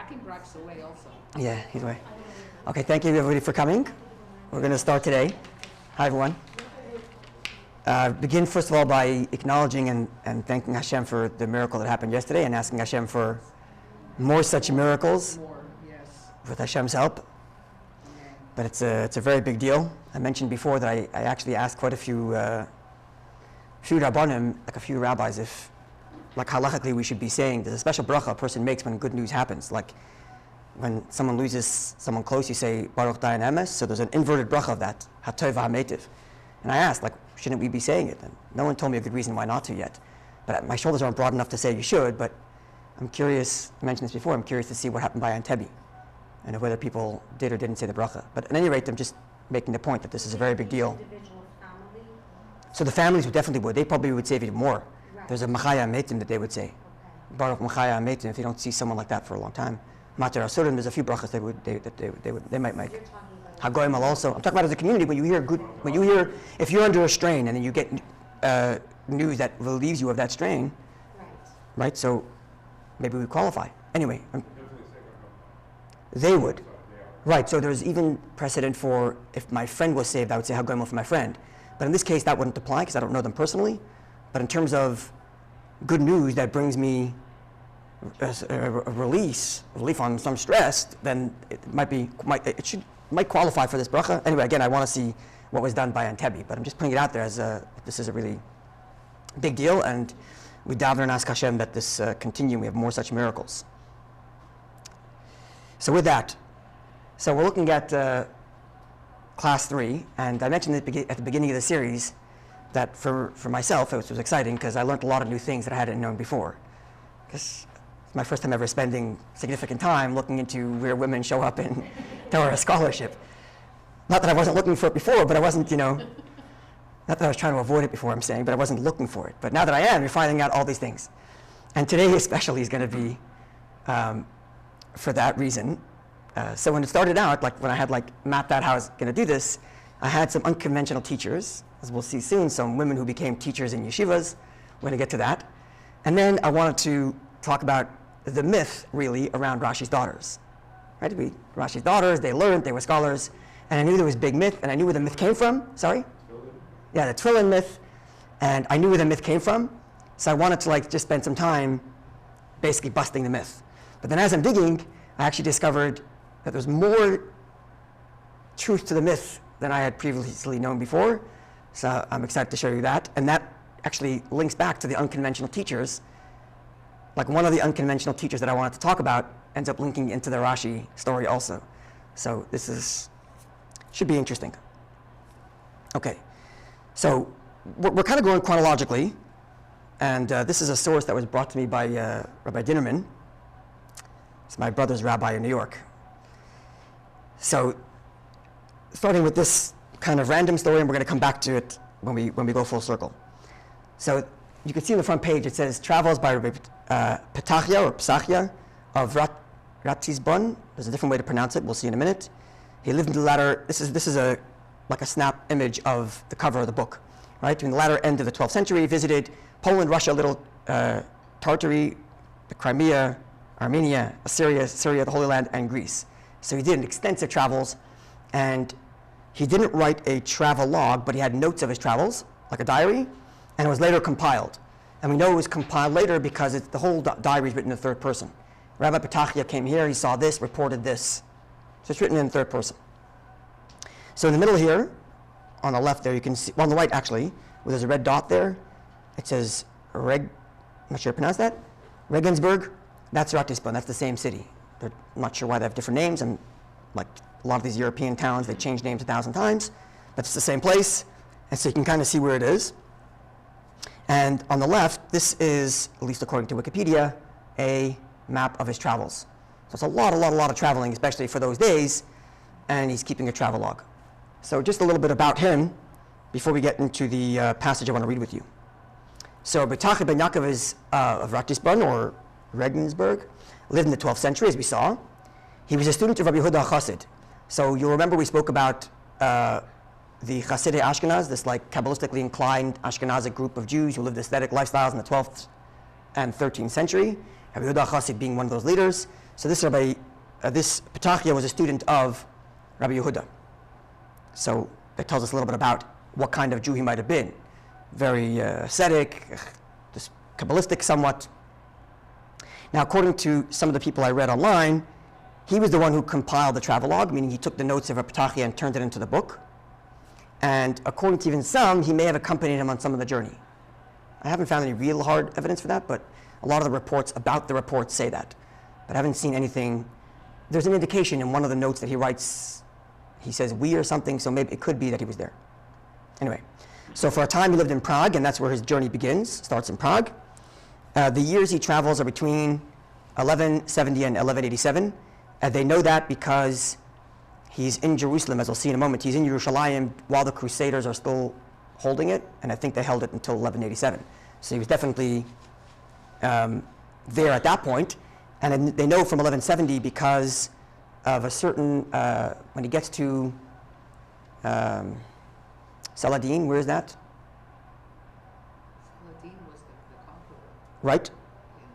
packing Brock's away also. Yeah, he's away. Okay, thank you everybody for coming. We're going to start today. Hi everyone. Begin first of all by acknowledging and thanking Hashem for the miracle that happened yesterday and asking Hashem for more such miracles with Hashem's help. But it's a very big deal. I mentioned before that I actually asked quite a few rabbanim, like a few rabbis, if like halachically we should be saying there's a special bracha a person makes when good news happens. Like when someone loses someone close, you say Baruch Dayan Emes. So there's an inverted bracha of that, Hatov HaMeitiv. And I asked, like, shouldn't we be saying it? And no one told me a good reason why not to yet. But my shoulders aren't broad enough to say you should. But I'm curious. I mentioned this before. I'm curious to see what happened by Antebi, and whether people did or didn't say the bracha. But at any rate, I'm just making the point that this is a very big deal. So the families would definitely would. They probably would say it even more. Right. There's a Machaya Meitim that they would say. Okay. Baruch Machaya Meitim, if they don't see someone like that for a long time. Mater Asurim, there's a few brachas they might make. Hagoyim also. I'm talking about as a community, when you hear, if you're under a strain and then you get news that relieves you of that strain, right? So maybe we qualify. Anyway, they would. Right, so there's even precedent for if my friend was saved, I would say Hagoyim for my friend. But in this case, that wouldn't apply because I don't know them personally. But in terms of good news that brings me a relief on some stress, then it might qualify for this bracha. Anyway, again, I want to see what was done by Antebi, but I'm just putting it out there as this is a really big deal, and we daven and ask Hashem that this continue. We have more such miracles. So with that, so we're looking at Class 3, and I mentioned at the beginning of the series that for myself it was exciting because I learned a lot of new things that I hadn't known before. Because it's my first time ever spending significant time looking into where women show up in Torah scholarship. Not that I wasn't looking for it before, but I wasn't, not that I was trying to avoid it before, I'm saying, but I wasn't looking for it. But now that I am, you're finding out all these things. And today especially is going to be for that reason. So when it started out, like when I had mapped out how I was going to do this, I had some unconventional teachers, as we'll see soon, some women who became teachers in yeshivas. We're going to get to that. And then I wanted to talk about the myth, really, around Rashi's daughters. Right? Rashi's daughters, they learned, they were scholars, and I knew there was a big myth, and I knew where the myth came from. Sorry? Yeah, the Tefillin myth, and I knew where the myth came from, so I wanted to just spend some time basically busting the myth. But then as I'm digging, I actually discovered that there's more truth to the myth than I had previously known before. So I'm excited to show you that. And that actually links back to the unconventional teachers. Like one of the unconventional teachers that I wanted to talk about ends up linking into the Rashi story also. So this should be interesting. Okay, so we're kind of going chronologically. And this is a source that was brought to me by Rabbi Dinnerman. It's my brother's rabbi in New York. So, starting with this kind of random story, and we're going to come back to it when we go full circle. So, you can see on the front page it says travels by Rabbi Petachia or Psachia of Ratzizbon. There's a different way to pronounce it. We'll see in a minute. He lived in the latter. This is a snap image of the cover of the book, right? In the latter end of the 12th century, he visited Poland, Russia, Little Tartary, the Crimea, Armenia, Syria, the Holy Land, and Greece. So he did extensive travels, and he didn't write a travel log, but he had notes of his travels, like a diary, and it was later compiled. And we know it was compiled later because the whole diary is written in the third person. Rabbi Petachia came here, he saw this, reported this. So it's written in third person. So in the middle here, on the left there, you can see, well, on the right actually, where there's a red dot there, it says I'm not sure how to pronounce that, Regensburg. That's Ratisbon, that's the same city. I'm not sure why they have different names, and like a lot of these European towns, they change names 1,000 times, but it's the same place, and so you can kind of see where it is. And on the left, this is, at least according to Wikipedia, a map of his travels. So it's a lot of traveling, especially for those days, and he's keeping a travel log. So just a little bit about him before we get into the passage I want to read with you. So Betachia ben Yaakov is of Ratisbon, or Regensburg, lived in the 12th century, as we saw. He was a student of Rabbi Yehuda Chassid. So you'll remember we spoke about the Chasidei Ashkenaz, this Kabbalistically inclined Ashkenazic group of Jews who lived aesthetic lifestyles in the 12th and 13th century. Rabbi Yehuda Chassid being one of those leaders. So this Rabbi, this Petachia was a student of Rabbi Yehuda. So that tells us a little bit about what kind of Jew he might have been. Very ascetic, just Kabbalistic somewhat. Now, according to some of the people I read online, he was the one who compiled the travelogue, meaning he took the notes of Rabbi Petachia and turned it into the book. And according to even some, he may have accompanied him on some of the journey. I haven't found any real hard evidence for that, but a lot of the reports about the reports say that. But I haven't seen anything. There's an indication in one of the notes that he writes, he says we or something, so maybe it could be that he was there. Anyway, so for a time he lived in Prague, and that's where his journey begins, starts in Prague. The years he travels are between 1170 and 1187. They know that because he's in Jerusalem, as we'll see in a moment. He's in Yerushalayim while the Crusaders are still holding it, and I think they held it until 1187. So he was definitely there at that point. And they know from 1170 because of a certain, when he gets to Saladin, where is that? Saladin was the conqueror. Right? Yeah.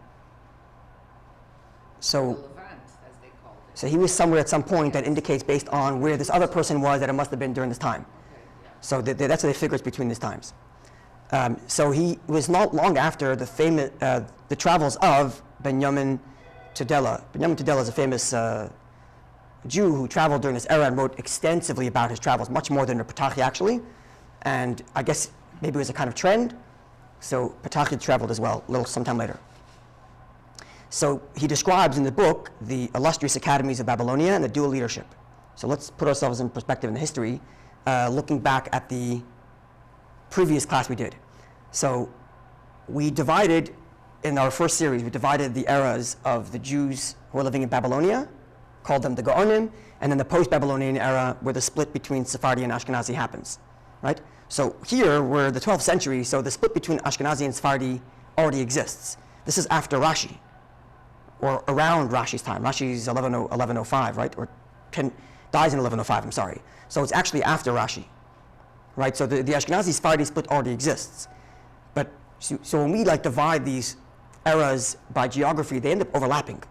So, The Levant, as they called it. so he was somewhere at some point that indicates based on where this other person was that it must have been during this time. Okay, yeah. So that's what they figure it's between these times. So he was not long after the famous, the travels of Benjamin Tudela. Benjamin Tudela is a famous Jew who traveled during this era and wrote extensively about his travels, much more than Petachia actually. And I guess maybe it was a kind of trend. So Petachia traveled as well, a little sometime later. So he describes in the book the illustrious academies of Babylonia and the dual leadership. So let's put ourselves in perspective in the history, looking back at the previous class we did. So we divided, in our first series, we divided the eras of the Jews who were living in Babylonia, called them the Gaonim, and then the post-Babylonian era where the split between Sephardi and Ashkenazi happens, right? So here we're the 12th century, so the split between Ashkenazi and Sephardi already exists. This is after Rashi, or around Rashi's time. Rashi's 1105, right? Or dies in 1105, I'm sorry. So it's actually after Rashi, right? So the Ashkenazi-Sephardi split already exists. But so when we divide these eras by geography, they end up overlapping.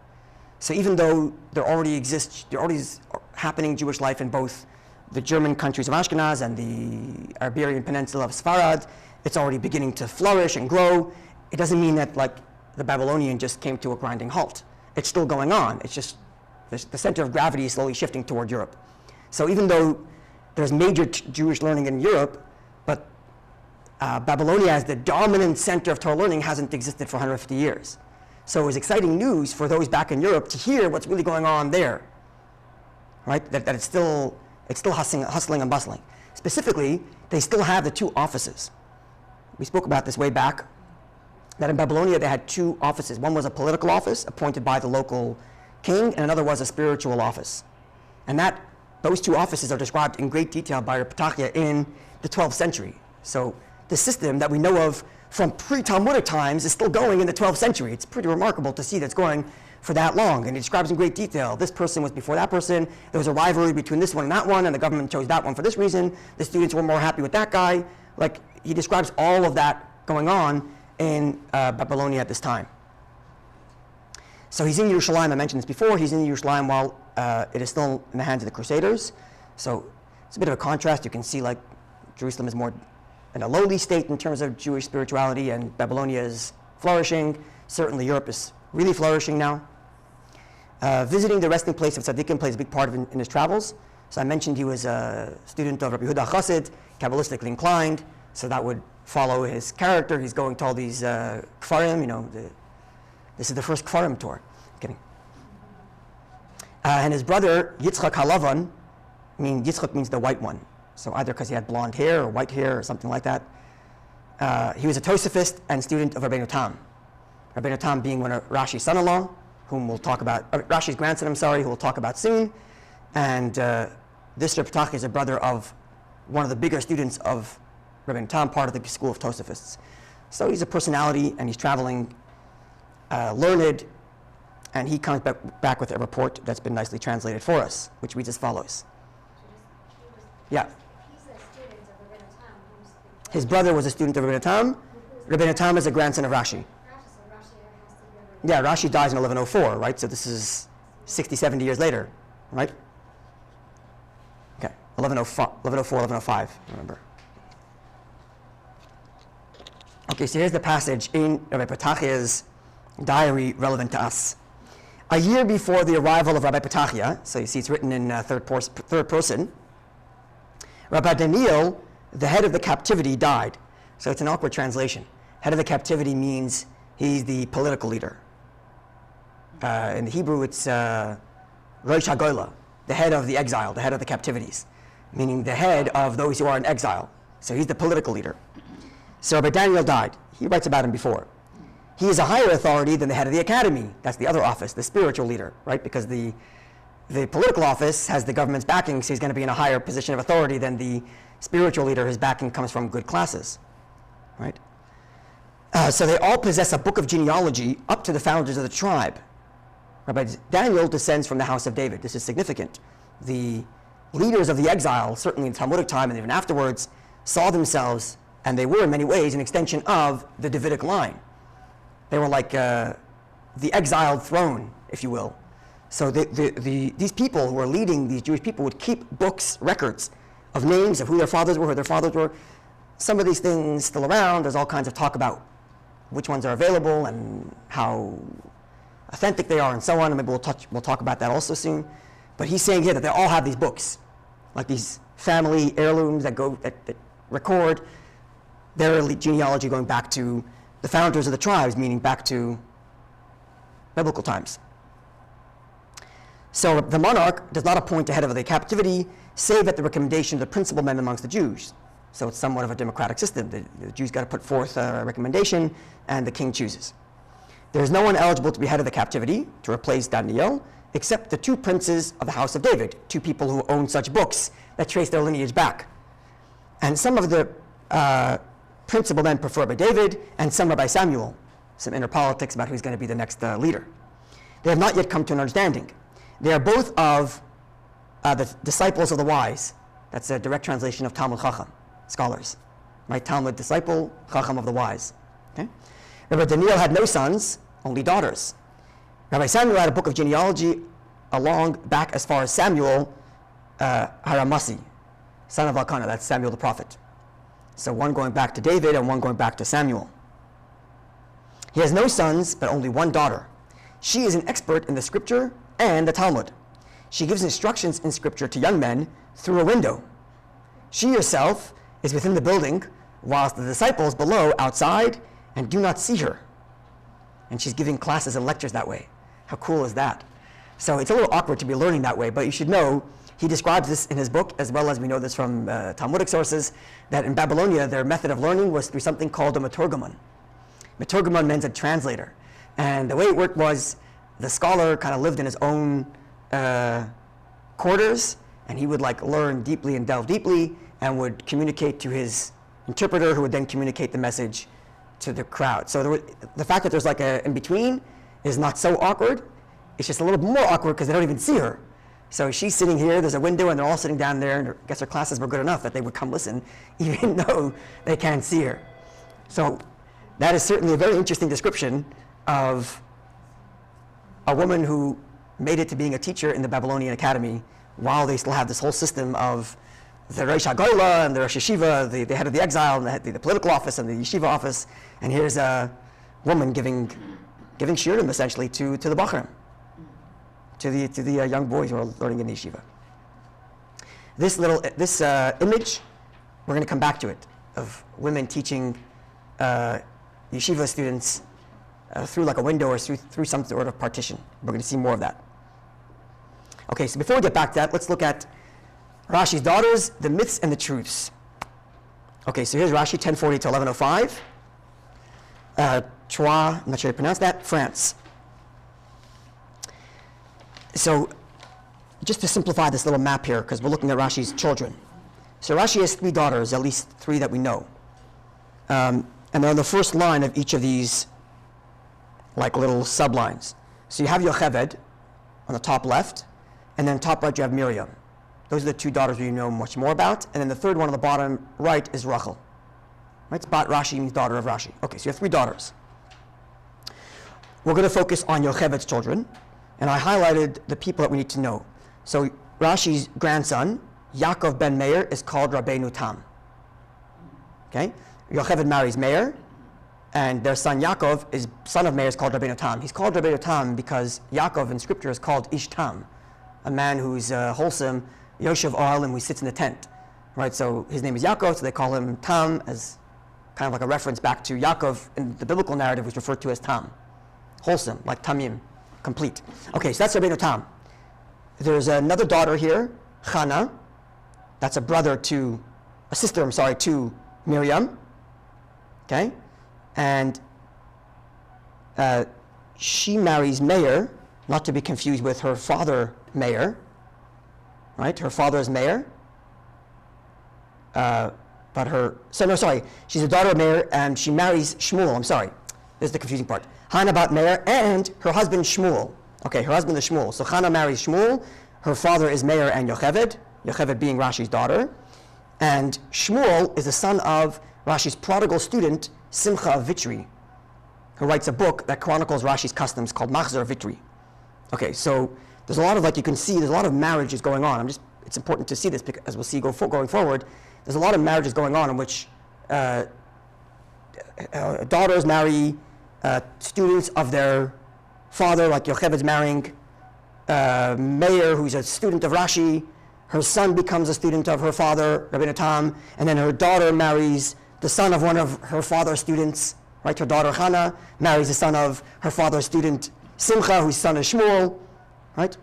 So even though there already is happening Jewish life in both the German countries of Ashkenaz and the Iberian Peninsula of Sfarad, it's already beginning to flourish and grow. It doesn't mean that the Babylonian just came to a grinding halt. It's still going on. It's just the center of gravity is slowly shifting toward Europe. So even though there's major Jewish learning in Europe, but Babylonia as the dominant center of Torah learning hasn't existed for 150 years. So it was exciting news for those back in Europe to hear what's really going on there, right? That it's still hustling and bustling. Specifically, they still have the two offices. We spoke about this way back, that in Babylonia they had two offices. One was a political office appointed by the local king, and another was a spiritual office. And those two offices are described in great detail by Petachia in the 12th century. So the system that we know of from pre-Talmudic times is still going in the 12th century. It's pretty remarkable to see that's going for that long. And he describes in great detail, this person was before that person, there was a rivalry between this one and that one, and the government chose that one for this reason, the students were more happy with that guy. He describes all of that going on in Babylonia at this time. So he's in Yerushalayim, I mentioned this before, he's in Yerushalayim while it is still in the hands of the Crusaders. So it's a bit of a contrast. You can see Jerusalem is more in a lowly state in terms of Jewish spirituality, and Babylonia is flourishing. Certainly Europe is really flourishing now. Visiting the resting place of Tzaddikim plays a big part in his travels. So I mentioned he was a student of Rabbi Yehuda Chassid, Kabbalistically inclined, so that would follow his character. He's going to all these Kfarim, this is the first Kfarim tour. I'm kidding. And his brother, Yitzchak Halavan, Yitzchak means the white one. So either because he had blonde hair or white hair or something like that. He was a Tosafist and student of Rabbeinu Tam. Rabbeinu Tam being one of Rashi's son-in-law, whom we'll talk about, Rashi's grandson, I'm sorry, who we'll talk about soon. And this Reb Petachia is a brother of one of the bigger students of Rabbeinu Tam, part of the school of Tosafists. So he's a personality and he's traveling, learned, and he comes back with a report that's been nicely translated for us, which reads as follows. Yeah. He's a student of Rabbeinu Tam. His brother was a student of Rabbeinu Tam. Rabbeinu Tam is a grandson of Rashi. Yeah, Yeah, Rashi dies in 1104, right? So this is 60, 70 years later, right? Okay, 1104, 1105, remember. Okay, so here's the passage in Rabbi Petachia's diary relevant to us. A year before the arrival of Rabbi Petachia, so you see it's written in third person, Rabbi Daniel, the head of the captivity, died. So it's an awkward translation. Head of the captivity means he's the political leader. In the Hebrew, it's Rosh HaGola, the head of the exile, the head of the captivities, meaning the head of those who are in exile. So he's the political leader. So Rabbi Daniel died. He writes about him before. He is a higher authority than the head of the academy. That's the other office, the spiritual leader, right? Because the political office has the government's backing, so he's going to be in a higher position of authority than the spiritual leader whose backing comes from good classes, right? So they all possess a book of genealogy up to the founders of the tribe. Rabbi Daniel descends from the house of David. This is significant. The leaders of the exile, certainly in Talmudic time and even afterwards, saw themselves, and they were in many ways, an extension of the Davidic line. They were like the exiled throne, if you will. So these people who were leading these Jewish people would keep books, records of names of who their fathers were, who their fathers were. Some of these things still around. There's all kinds of talk about which ones are available and how authentic they are and so on. And maybe we'll talk about that also soon. But he's saying here that they all have these books, like these family heirlooms that record their genealogy going back to the founders of the tribes, meaning back to biblical times. So the monarch does not appoint a head of the captivity, save at the recommendation of the principal men amongst the Jews. So it's somewhat of a democratic system. The Jews got to put forth a recommendation, and the king chooses. There is no one eligible to be head of the captivity to replace Daniel, except the two princes of the house of David, two people who own such books that trace their lineage back. And some of the principal men prefer by David, and some are by Samuel. Some inner politics about who's going to be the next leader. They have not yet come to an understanding. They are both of the disciples of the wise. That's a direct translation of Talmud Chacham, scholars. Right? Talmud disciple, Chacham of the wise. Okay? Rabbi Daniel had no sons, only daughters. Rabbi Samuel had a book of genealogy along back as far as Samuel Haramasi, son of Elkanah. That's Samuel the prophet. So one going back to David and one going back to Samuel. He has no sons, but only one daughter. She is an expert in the scripture and the Talmud. She gives instructions in scripture to young men through a window. She herself is within the building, whilst the disciples below outside and do not see her. And she's giving classes and lectures that way. How cool is that? So it's a little awkward to be learning that way, but you should know he describes this in his book, as well as we know this from Talmudic sources, that in Babylonia their method of learning was through something called a meturgamon. Meturgamon means a translator. And the way it worked was the scholar kind of lived in his own quarters, and he would like learn deeply and delve deeply and would communicate to his interpreter, who would then communicate the message to the crowd. So the fact that there's like a in between is not so awkward. It's just a little more awkward because they don't even see her. So she's sitting here, there's a window, and they're all sitting down there, and I guess her classes were good enough that they would come listen, even though they can't see her. So that is certainly a very interesting description of a woman who made it to being a teacher in the Babylonian academy while they still have this whole system of the Rosh HaGola and the Rosh Yeshiva, the head of the exile, and the political office and the yeshiva office. And here's a woman giving shiurim essentially to the Bachrim, to the young boys who are learning in the yeshiva. This image, we're going to come back to it, of women teaching yeshiva students through like a window or through some sort of partition. We're going to see more of that. Okay, so before we get back to that, let's look at Rashi's daughters, the myths and the truths. Okay, so here's Rashi, 1040 to 1105. Torah, I'm not sure how to pronounce that, France. So just to simplify this little map here, because we're looking at Rashi's children. So Rashi has 3 daughters, at least 3 that we know. And they're on the first line of each of these like little sublines. So you have Yocheved on the top left, and then top right you have Miriam. Those are the 2 daughters we know much more about. And then the third one on the bottom right is Rachel. Right? Bat Rashi means daughter of Rashi. Okay, so you have 3 daughters. We're going to focus on Yocheved's children. And I highlighted the people that we need to know. So Rashi's grandson, Yaakov ben Meir, is called Rabbeinu Tam. Okay? Yocheved marries Meir, and their son Yaakov, is son of Meir, is called Rabbeinu Tam. He's called Rabbeinu Tam because Yaakov in scripture is called Ish Tam, a man who's wholesome, Yoshev Ohalim, who sits in the tent. Right? So his name is Yaakov, so they call him Tam as kind of like a reference back to Yaakov in the biblical narrative, was referred to as Tam. Wholesome, like Tamim, complete. Okay, so that's Rabbeinu Tam. There's another daughter here, Chana. That's a sister to Miriam. Okay? And she marries Meir, not to be confused with her father, Meir. Right? Her father is Meir. She's a daughter of Meir, and she marries Shmuel. This is the confusing part. Hannah bat Meir and her husband Shmuel. Okay, her husband is Shmuel. So Hannah marries Shmuel. Her father is Meir and Yocheved. Yocheved being Rashi's daughter. And Shmuel is the son of Rashi's prodigal student, Simcha of Vitry, who writes a book that chronicles Rashi's customs called Machzor Vitry. Okay, so there's a lot of, you can see, there's a lot of marriages going on. It's important to see this because, as we'll see going forward, there's a lot of marriages going on in which daughters marry students of their father, like Yocheved's marrying Meir, who's a student of Rashi. Her son becomes a student of her father, Rabbeinu Tam, and then her daughter marries the son of one of her father's students, right? Her daughter Hannah marries the son of her father's student, Simcha, whose son is Shmuel, right?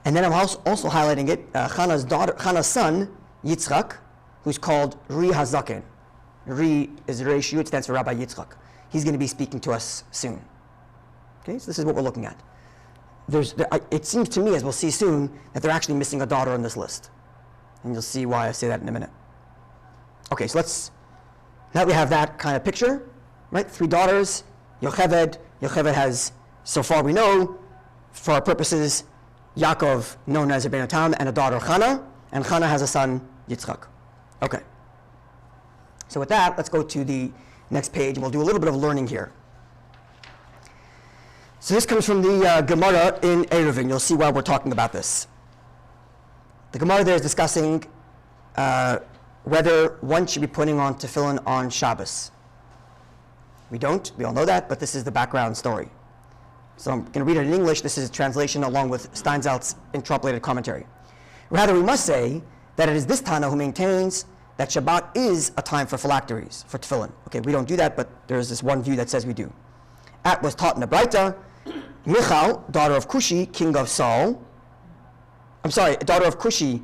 And then I'm also highlighting it, Hannah's son, Yitzchak, who's called Ri Hazaken. Ri is Reish Yud, stands for Rabbi Yitzchak. He's going to be speaking to us soon. Okay, so this is what we're looking at. It seems to me, as we'll see soon, that they're actually missing a daughter on this list. And you'll see why I say that in a minute. Okay, so now we have that kind of picture, right? 3 daughters, Yocheved. Yocheved has, so far we know, for our purposes, Yaakov, known as Rabbeinu Tam, and a daughter, Chana, and Chana has a son, Yitzchak. Okay. So with that, let's go to the next page, and we'll do a little bit of learning here. So this comes from the Gemara in Eruvin. You'll see why we're talking about this. The Gemara there is discussing whether one should be putting on tefillin on Shabbos. We don't. We all know that, but this is the background story. So I'm going to read it in English. This is a translation along with Steinsaltz's interpolated commentary. Rather, we must say that it is this Tana who maintains that Shabbat is a time for phylacteries, for tefillin. Okay, we don't do that, but there's this one view that says we do. At was taught in the Braita, Michal, daughter of Cushi, king of Saul. Daughter of Cushi,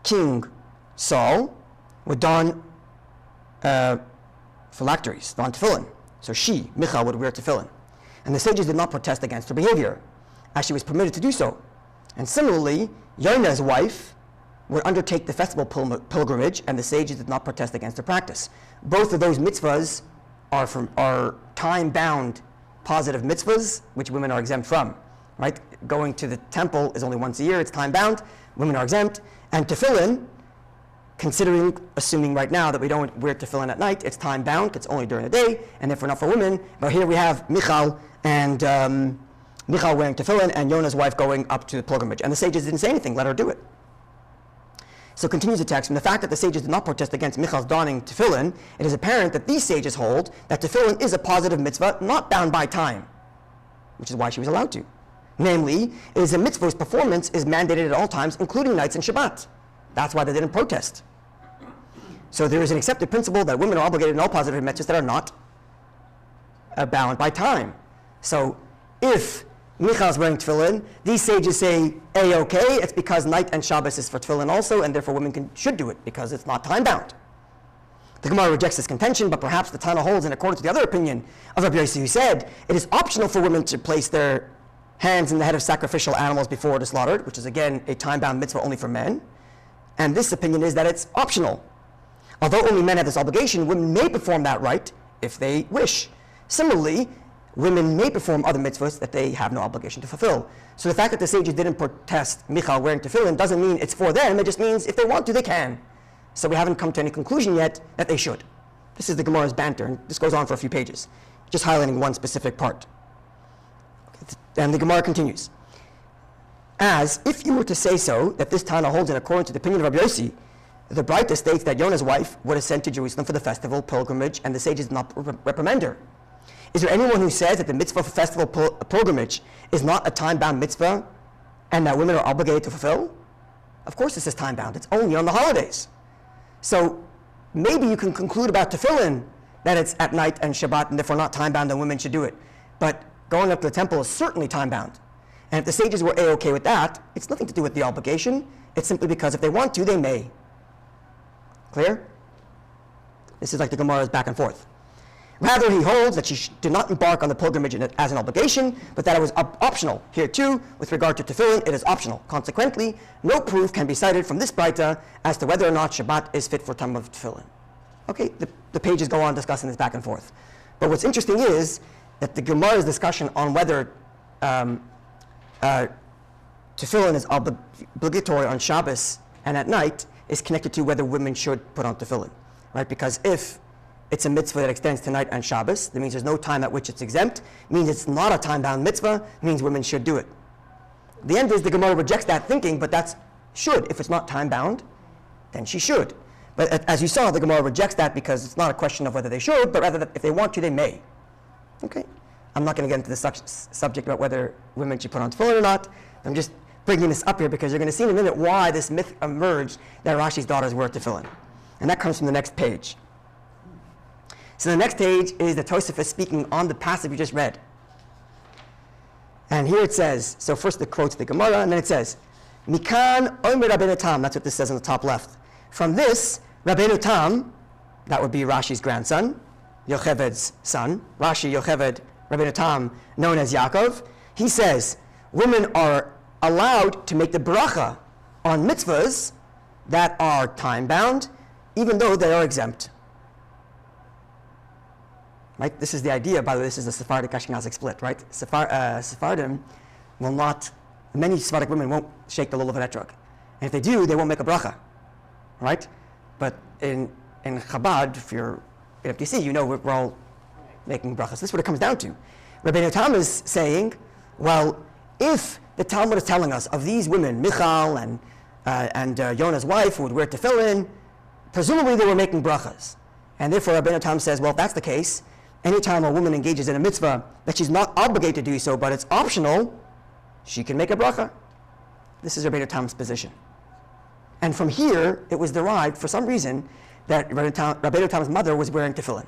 king Saul, would don phylacteries, don tefillin. So she, Michal, would wear tefillin. And the sages did not protest against her behavior, as she was permitted to do so. And similarly, Yona's wife would undertake the festival pilgrimage, and the sages did not protest against her practice. Both of those mitzvahs are time-bound positive mitzvahs, which women are exempt from. Right? Going to the temple is only once a year, it's time-bound, women are exempt. And tefillin, assuming right now that we don't wear tefillin at night, it's time-bound, it's only during the day, and therefore not for women. But here we have Michal and Michal wearing tefillin and Yona's wife going up to the pilgrimage. And the sages didn't say anything, let her do it. So continues the text, from the fact that the sages did not protest against Michal's donning tefillin, it is apparent that these sages hold that tefillin is a positive mitzvah, not bound by time, which is why she was allowed to. Namely, it is a mitzvah whose performance is mandated at all times, including nights and Shabbat. That's why they didn't protest. So there is an accepted principle that women are obligated in all positive mitzvahs that are not bound by time. So if Michal's wearing tefillin, these sages say, A-okay, it's because night and Shabbos is for tefillin also, and therefore women should do it because it's not time-bound. The Gemara rejects this contention, but perhaps the Tana holds in accordance with the other opinion of Rabbi Yossi, who said it is optional for women to place their hands in the head of sacrificial animals before it is slaughtered, which is again a time-bound mitzvah only for men. And this opinion is that it's optional. Although only men have this obligation, women may perform that rite if they wish. Similarly, women may perform other mitzvahs that they have no obligation to fulfill. So the fact that the sages didn't protest Michal wearing tefillin doesn't mean it's for them, it just means if they want to, they can. So we haven't come to any conclusion yet that they should. This is the Gemara's banter, and this goes on for a few pages, just highlighting one specific part. Okay, And the Gemara continues. As if you were to say so, that this Tana holds in accordance to the opinion of Rabbi Yossi, the Braita states that Yonah's wife would have sent to Jerusalem for the festival pilgrimage, and the sages did not reprimand her. Is there anyone who says that the mitzvah for festival pilgrimage is not a time-bound mitzvah, and that women are obligated to fulfill? Of course this is time-bound. It's only on the holidays. So maybe you can conclude about tefillin that it's at night and Shabbat, and therefore not time-bound, and women should do it. But going up to the temple is certainly time-bound. And if the sages were A-okay with that, it's nothing to do with the obligation. It's simply because if they want to, they may. Clear? This is like the Gemara's back and forth. Rather, he holds that she did not embark on the pilgrimage as an obligation, but that it was optional. Here too, with regard to tefillin, it is optional. Consequently, no proof can be cited from this Braita as to whether or not Shabbat is fit for time of tefillin. Okay, the pages go on discussing this back and forth. But what's interesting is that the Gemara's discussion on whether tefillin is obligatory on Shabbos and at night is connected to whether women should put on tefillin, right? Because if it's a mitzvah that extends to night and Shabbos, that means there's no time at which it's exempt, means it's not a time-bound mitzvah, means women should do it. The end is the Gemara rejects that thinking, but that's should. If it's not time-bound, then she should. But as you saw, the Gemara rejects that because it's not a question of whether they should, but rather that if they want to, they may. Okay? I'm not going to get into the subject about whether women should put on tefillin or not. I'm just bringing this up here because you're going to see in a minute why this myth emerged that Rashi's daughters wear tefillin. And that comes from the next page. So the next page is the Tosafos speaking on the passage we just read. And here it says, so first the quotes the Gemara, and then it says, Mikan Omer Rabbeinu Tam, that's what this says on the top left. From this, Rabbeinu Tam, that would be Rashi's grandson, Yocheved's son, Rashi, Yocheved, Rabbeinu Tam, known as Yaakov, he says, women are allowed to make the bracha on mitzvahs that are time-bound, even though they are exempt. Right? This is the idea, by the way, this is the Sephardic Ashkenazic split, right? Sephardim will not, many Sephardic women won't shake the lulav and etrog. And if they do, they won't make a bracha, right? But in Chabad, if you're in FTC, you know we're all making brachas. This is what it comes down to. Rabbeinu Tam is saying, well, if the Talmud is telling us of these women, Michal and Yonah's wife who would wear tefillin, presumably they were making brachas. And therefore Rabbeinu Tam says, well, if that's the case, anytime a woman engages in a mitzvah that she's not obligated to do so, but it's optional, she can make a bracha. This is Rabbeinu Tam's position. And from here, it was derived, for some reason, that Rabbeinu Tam's mother was wearing tefillin.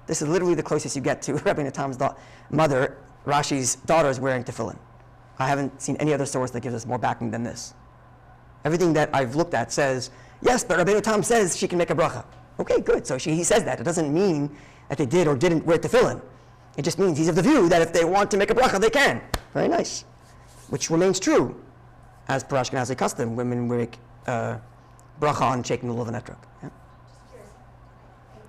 This is literally the closest you get to Rabbeinu Tam's mother, Rashi's daughter, is wearing tefillin. I haven't seen any other source that gives us more backing than this. Everything that I've looked at says, yes, but Rabbeinu Tam says she can make a bracha. Okay, good. So he says that. It doesn't mean that they did or didn't wear tefillin. It just means he's of the view that if they want to make a bracha, they can. Very nice. Which remains true. As per Ashkenazi custom, women make bracha on shaking the lulav and etrog. Yeah? Just curious,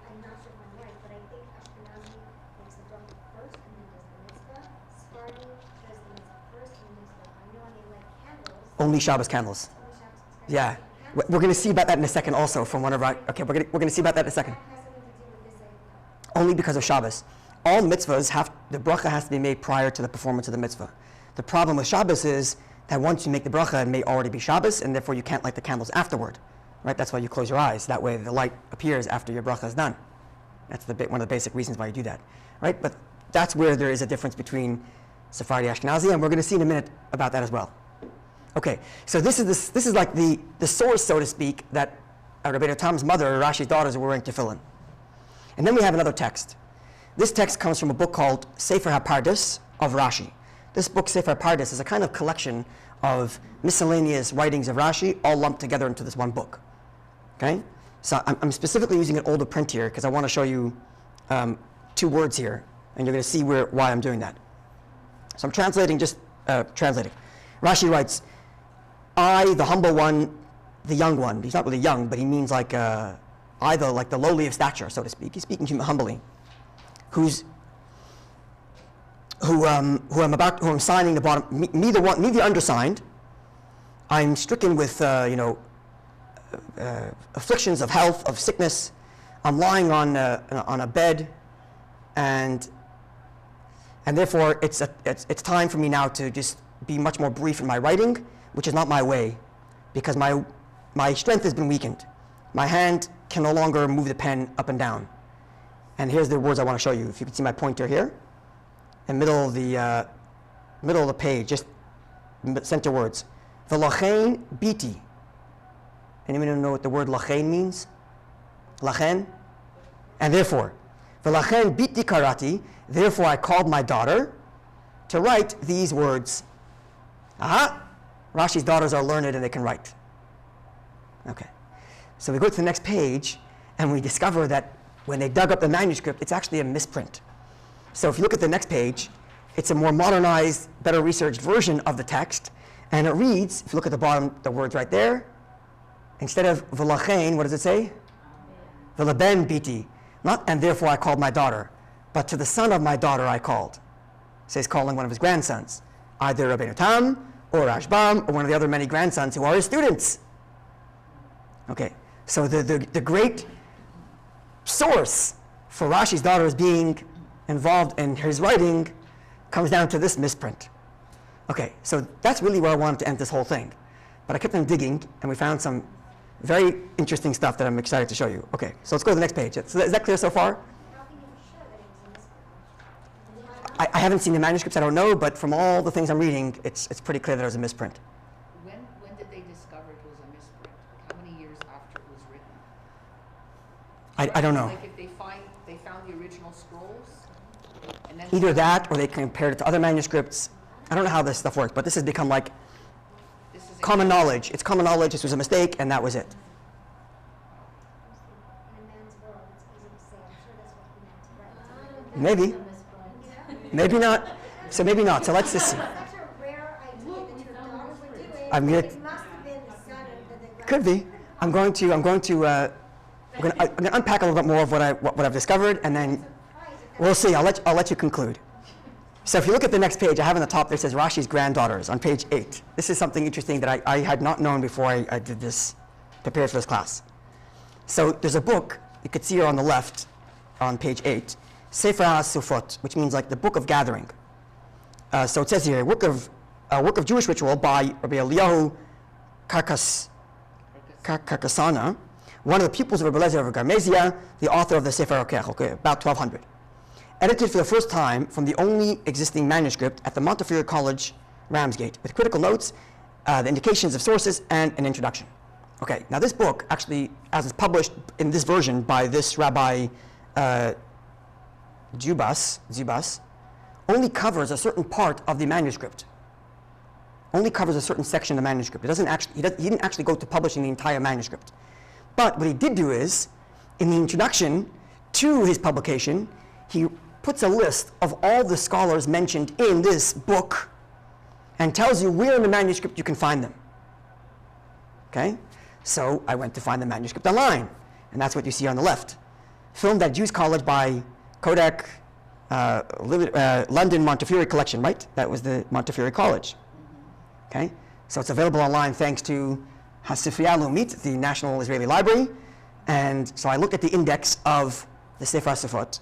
I'm not sure if I'm right, but I think Ashkenazi makes the bracha first and then does the mitzvah. Sephardi does the mitzvah first and then does the bracha. I know they light candles. Only Shabbos candles. Only Shabbos candles. Yeah. We're going to see about that in a second also from one of our, okay, we're going to see about that in a second. That has something to do with this idea. Only because of Shabbos. All mitzvahs the bracha has to be made prior to the performance of the mitzvah. The problem with Shabbos is that once you make the bracha, it may already be Shabbos, and therefore you can't light the candles afterward. Right? That's why you close your eyes. That way the light appears after your bracha is done. That's one of the basic reasons why you do that. Right? But that's where there is a difference between Sephardi Ashkenazi, and we're going to see in a minute about that as well. Okay, so this is like the source, so to speak, that Rabbeinu Tam's mother, Rashi's daughters, were wearing tefillin. And then we have another text. This text comes from a book called Sefer HaPardes of Rashi. This book, Sefer HaPardes, is a kind of collection of miscellaneous writings of Rashi, all lumped together into this one book. Okay? So I'm specifically using an older print here because I want to show you two words here, and you're going to see why I'm doing that. So I'm translating, translating. Rashi writes, I, the humble one, the young one. He's not really young, but he means like I, the lowly of stature, so to speak. He's speaking humbly. Who I'm signing the bottom. Me the undersigned. I'm stricken with afflictions of health, of sickness. I'm lying on a bed, and And therefore, it's time for me now to just be much more brief in my writing, which is not my way, because my strength has been weakened. My hand can no longer move the pen up and down. And here's the words I want to show you. If you can see my pointer here, in the middle of the page, just center words. V'lachein biti. Anyone know what the word lachein means? Lachen? And therefore. V'lachein biti karati. Therefore I called my daughter to write these words. Aha! Rashi's daughters are learned and they can write. Okay. So we go to the next page and we discover that when they dug up the manuscript, it's actually a misprint. So if you look at the next page, it's a more modernized, better researched version of the text. And it reads, if you look at the bottom, the words right there, instead of v'lachein, what does it say? V'laben biti. Not, and therefore I called my daughter, but to the son of my daughter I called. So he's calling one of his grandsons, either Rabbi Tam or Rashbam or one of the other many grandsons who are his students. Okay, so the great source for Rashi's daughters being involved in his writing comes down to this misprint. Okay, so that's really where I wanted to end this whole thing. But I kept on digging, and we found some very interesting stuff that I'm excited to show you. Okay, so let's go to the next page. So is that clear so far? How can you be sure that it was a misprint? I haven't seen the manuscripts, I don't know, but from all the things I'm reading, it's pretty clear that it was a misprint. When did they discover it was a misprint? Like how many years after it was written? I don't know. Like if they found the original scrolls, and then Either that, or they compared it to other manuscripts. I don't know how this stuff works, but this has become like this is common knowledge. It's common knowledge, this was a mistake, and that was it. In a man's world, it's easy to say, I'm sure that's what he meant, right? Maybe. Maybe not. So maybe not. So let's just see. Such a rare idea that your daughter would do it. I'm gonna- It must have been the son of the Could be. I'm going to unpack a little bit more of what I've discovered, and then we'll see. I'll let you conclude. So if you look at the next page, I have on the top there says Rashi's granddaughters on page 8. This is something interesting that I had not known before I did this, prepared for this class. So there's a book, you could see here on the left, on page 8, Sefer HaSufot, which means like the book of gathering. So it says here, a work of Jewish ritual by Rabbi Eliyahu Karkasana, one of the pupils of Rabbi Lezer of Garmesia, the author of the Sefer HaKech, okay, about 1200. Edited for the first time from the only existing manuscript at the Montefiore College, Ramsgate, with critical notes, the indications of sources, and an introduction. Okay, now this book actually, as it's published in this version by this Rabbi Zubas, only covers a certain part of the manuscript. Only covers a certain section of the manuscript. It doesn't actually, he didn't actually go to publishing the entire manuscript. But what he did do is, in the introduction to his publication, he puts a list of all the scholars mentioned in this book and tells you where in the manuscript you can find them. Okay? So I went to find the manuscript online, and that's what you see on the left. Filmed at Jews College by Kodak London Montefiore Collection, right? That was the Montefiore College. Okay? So it's available online thanks to HaSifriya Leumit, the National Israeli Library. And so I looked at the index of the Sefer HaSifot,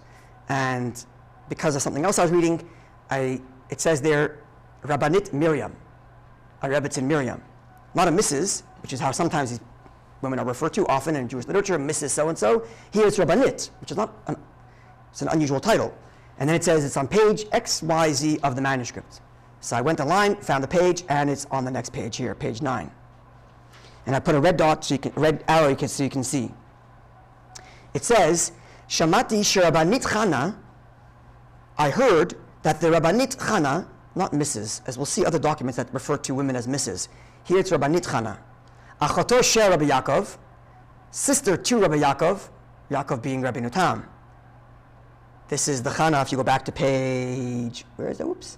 and because of something else I was reading, it says there, Rabbanit Miriam, a Rebbetzin Miriam. Not a Mrs., which is how sometimes these women are referred to often in Jewish literature, Mrs. So-and-so. Here it's Rabbanit, which is it's an unusual title. And then it says it's on page XYZ of the manuscript. So I went online, found the page, and it's on the next page here, page 9. And I put a red dot, red arrow so you can see. It says, Shamati Rabbanit Chana, I heard that the Rabbanit Chana, not Mrs., as we'll see other documents that refer to women as Mrs. Here it's Rabbanit Chana. Achoto Sher Rabbi Yaakov, sister to Rabbi Yaakov, Yaakov being Rabbi Tam. This is the Chana, if you go back to page, where is it? Oops.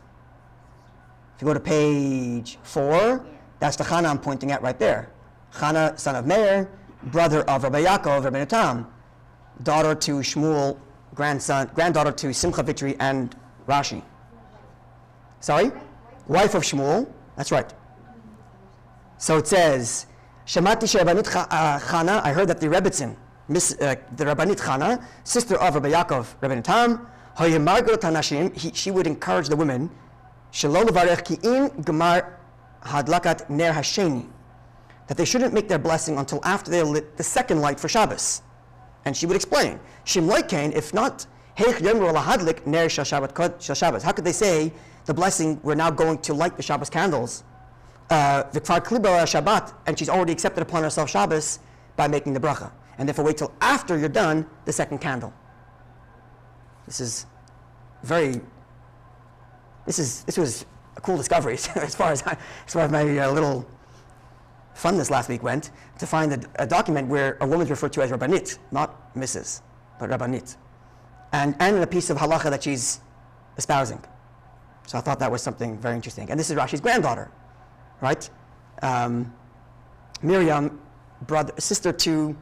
If you go to page 4, that's the Chana I'm pointing at right there. Chana, son of Meir, brother of Rabbi Yaakov, Rabbi Tam, daughter to Shmuel, granddaughter to Simcha Vitri and Rashi. Sorry? Wife of Shmuel, that's right. So it says, Shamati Rabbanit Chana, I heard that the Rebbetzin, the Rabbanit Chana, sister of Rabbi Yaakov, Rabbi Tam, She would encourage the women, that they shouldn't make their blessing until after they lit the second light for Shabbos. And she would explain, if not, how could they say the blessing, we're now going to light the Shabbos candles, and she's already accepted upon herself Shabbos by making the bracha. And therefore wait till after you're done the second candle. This was a cool discovery as far as my little funness last week went, to find a document where a woman is referred to as Rabbanit, not Mrs., but Rabbanit, and in a piece of halacha that she's espousing. So I thought that was something very interesting. And this is Rashi's granddaughter, right? Miriam, sister to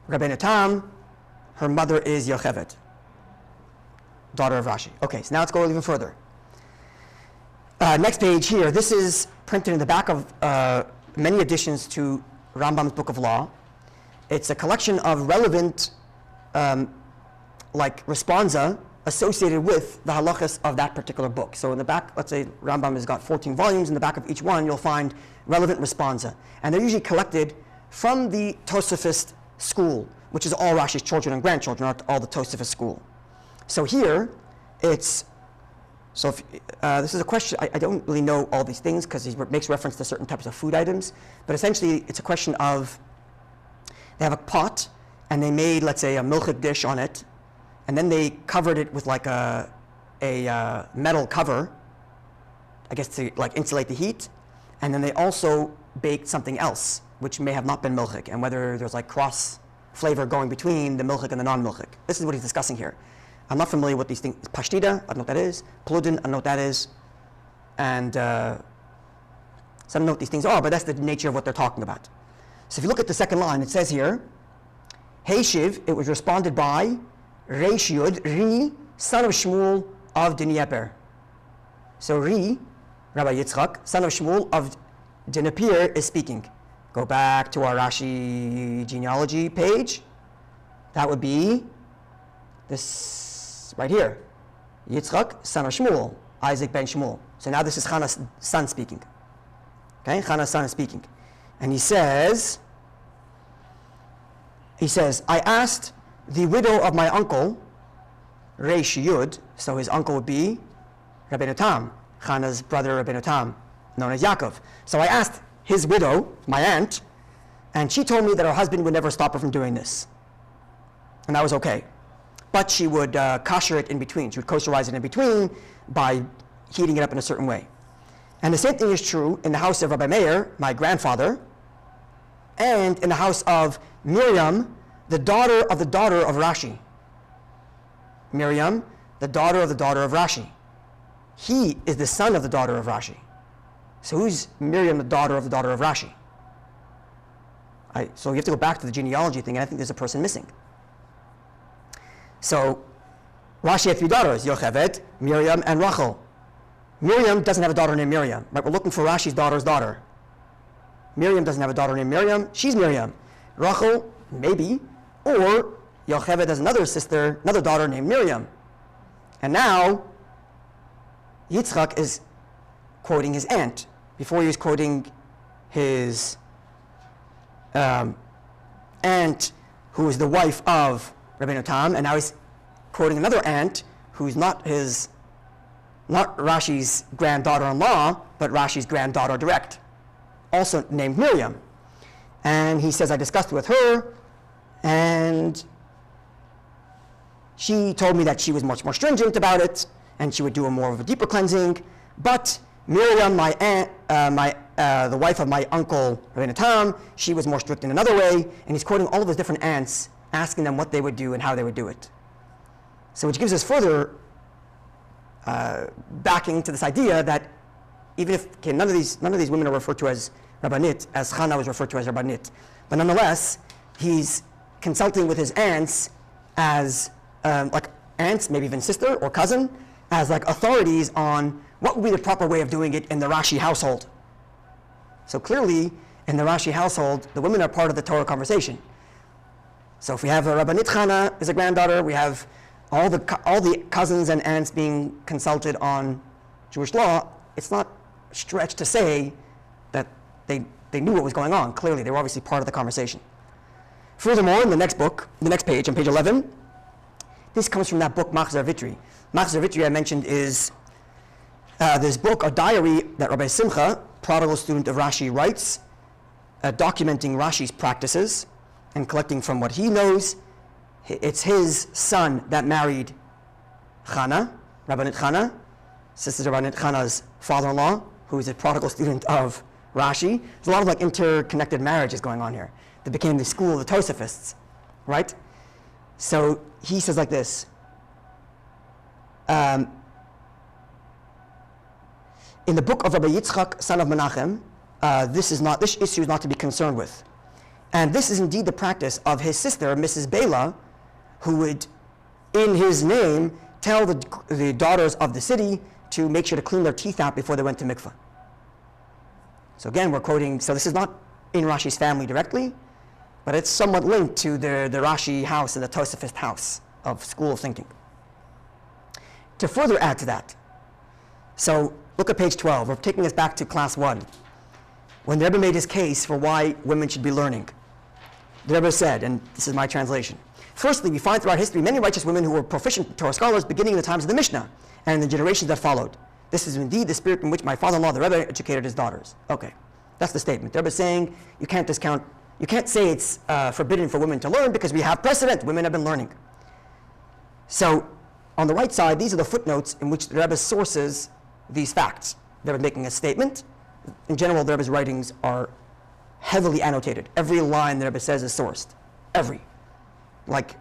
Rabbeinu Tam, her mother is Yocheved, daughter of Rashi. Okay, so now let's go even further. Next page here, this is printed in the back of many additions to Rambam's Book of Law. It's a collection of relevant responsa associated with the halachas of that particular book. So in the back, let's say Rambam has got 14 volumes. In the back of each one, you'll find relevant responsa. And they're usually collected from the Tosafist school, which is all Rashi's children and grandchildren, not all the Tosafist school. So here, this is a question, I don't really know all these things because he makes reference to certain types of food items, but essentially it's a question of, they have a pot and they made, let's say, a milchik dish on it, and then they covered it with like a metal cover, I guess to like insulate the heat, and then they also baked something else, which may have not been milchik, and whether there's like cross flavor going between the milchik and the non-milchik. This is what he's discussing here. I'm not familiar with these things. Pashtida, I don't know what that is. Pludin, I don't know what that is. And so I don't know what these things are, but that's the nature of what they're talking about. So if you look at the second line, it says here, Heishiv, it was responded by Reishiud, Ri, son of Shmuel of Dnieper. So Ri, Rabbi Yitzchak, son of Shmuel of Dnieper, is speaking. Go back to our Rashi genealogy page. That would be this right here. Yitzchak, son of Shmuel, Isaac ben Shmuel. So now this is Chana's son speaking. Okay, Chana's son is speaking. And he says, I asked the widow of my uncle, Reish Yud, so his uncle would be Rabbeinu Tam, Chana's brother Rabbeinu Tam, known as Yaakov. So I asked his widow, my aunt, and she told me that her husband would never stop her from doing this. And that was okay. But she would kosher it in between. She would kosherize it in between by heating it up in a certain way. And the same thing is true in the house of Rabbi Meir, my grandfather, and in the house of Miriam, the daughter of Rashi. Miriam, the daughter of Rashi. He is the son of the daughter of Rashi. So who's Miriam, the daughter of Rashi? So you have to go back to the genealogy thing, and I think there's a person missing. So Rashi had three daughters, Yocheved, Miriam, and Rachel. Miriam doesn't have a daughter named Miriam. Right? We're looking for Rashi's daughter's daughter. Miriam doesn't have a daughter named Miriam. She's Miriam. Rachel, maybe. Or Yocheved has another daughter named Miriam. And now Yitzchak is quoting his aunt. Before he was quoting his aunt, who is the wife of Rabbeinu Tam, and now he's quoting another aunt who's not Rashi's granddaughter-in-law, but Rashi's granddaughter direct, also named Miriam. And he says, I discussed with her, and she told me that she was much more stringent about it, and she would do more of a deeper cleansing. But Miriam, my aunt, the wife of my uncle Rabbeinu Tam, she was more strict in another way. And he's quoting all of his different aunts, asking them what they would do and how they would do it. So which gives us further backing to this idea that even if none of these women are referred to as Rabbanit, as Chana was referred to as Rabbanit, but nonetheless, he's consulting with his aunts as like aunts, maybe even sister or cousin, as like authorities on what would be the proper way of doing it in the Rashi household. So clearly, in the Rashi household, the women are part of the Torah conversation. So if we have a Rabbanit Chana as a granddaughter, we have all the cousins and aunts being consulted on Jewish law, it's not a stretch to say that they knew what was going on. Clearly, they were obviously part of the conversation. Furthermore, in the next book, the next page, on page 11, this comes from that book, Machzor Vitri. Machzor Vitri, I mentioned, is this book, a diary that Rabbi Simcha, prodigal student of Rashi, writes, documenting Rashi's practices and collecting from what he knows. It's his son that married Chana, Rabbanit Chana. This is Rabbanit Chana's father-in-law, who is a prodigal student of Rashi. There's a lot of like interconnected marriages going on here. That became the school of the Tosafists, right? So he says like this. In the book of Rabbi Yitzchak, son of Menachem, this issue is not to be concerned with. And this is indeed the practice of his sister, Mrs. Bela, who would, in his name, tell the daughters of the city to make sure to clean their teeth out before they went to mikveh. So again, we're quoting, so this is not in Rashi's family directly, but it's somewhat linked to the Rashi house and the Tosafist house of school of thinking. To further add to that, so look at page 12. We're taking us back to class 1. When the Rebbe made his case for why women should be learning, the Rebbe said, and this is my translation, firstly, we find throughout history many righteous women who were proficient Torah scholars beginning in the times of the Mishnah and in the generations that followed. This is indeed the spirit in which my father-in-law, the Rebbe, educated his daughters. Okay, that's the statement. The Rebbe is saying you can't say it's forbidden for women to learn because we have precedent. Women have been learning. So on the right side, these are the footnotes in which the Rebbe sources these facts. The Rebbe making a statement. In general, the Rebbe's writings are heavily annotated. Every line the Rebbe says is sourced. Every. Like,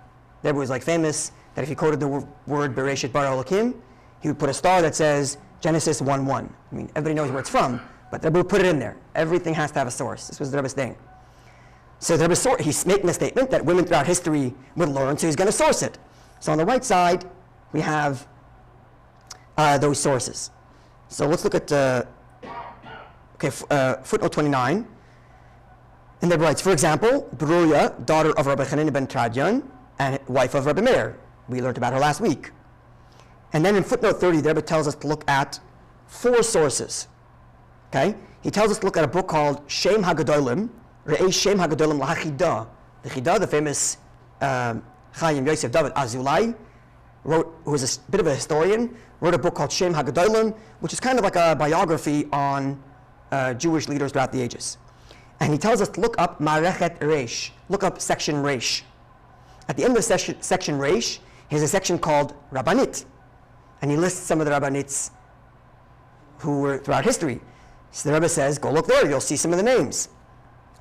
the Rebbe was like famous that if he quoted the word Bereshit bara Elokim, he would put a star that says Genesis 1:1. I mean, everybody knows where it's from, but the Rebbe would put it in there. Everything has to have a source. This was the Rebbe's thing. So the Rebbe, he's making a statement that women throughout history would learn, so he's going to source it. So on the right side, we have those sources. So let's look at footnote 29. And the Rebbe writes, for example, Beruria, daughter of Rabbi Chanina ben Tradion and wife of Rabbi Meir. We learned about her last week. And then in footnote 30, the Rebbe tells us to look at 4 sources. Okay? He tells us to look at a book called Shem HaGadolim, Re'ei Shem HaGadolim LaHachida. The Chida, the famous Chaim Yosef David Azulai, who was a bit of a historian, wrote a book called Shem HaGadolim, which is kind of like a biography on Jewish leaders throughout the ages. And he tells us to look up Marechet Reish, look up section Reish. At the end of section Reish, he has a section called Rabbanit. And he lists some of the Rabbanites who were throughout history. So the Rebbe says, go look there, you'll see some of the names.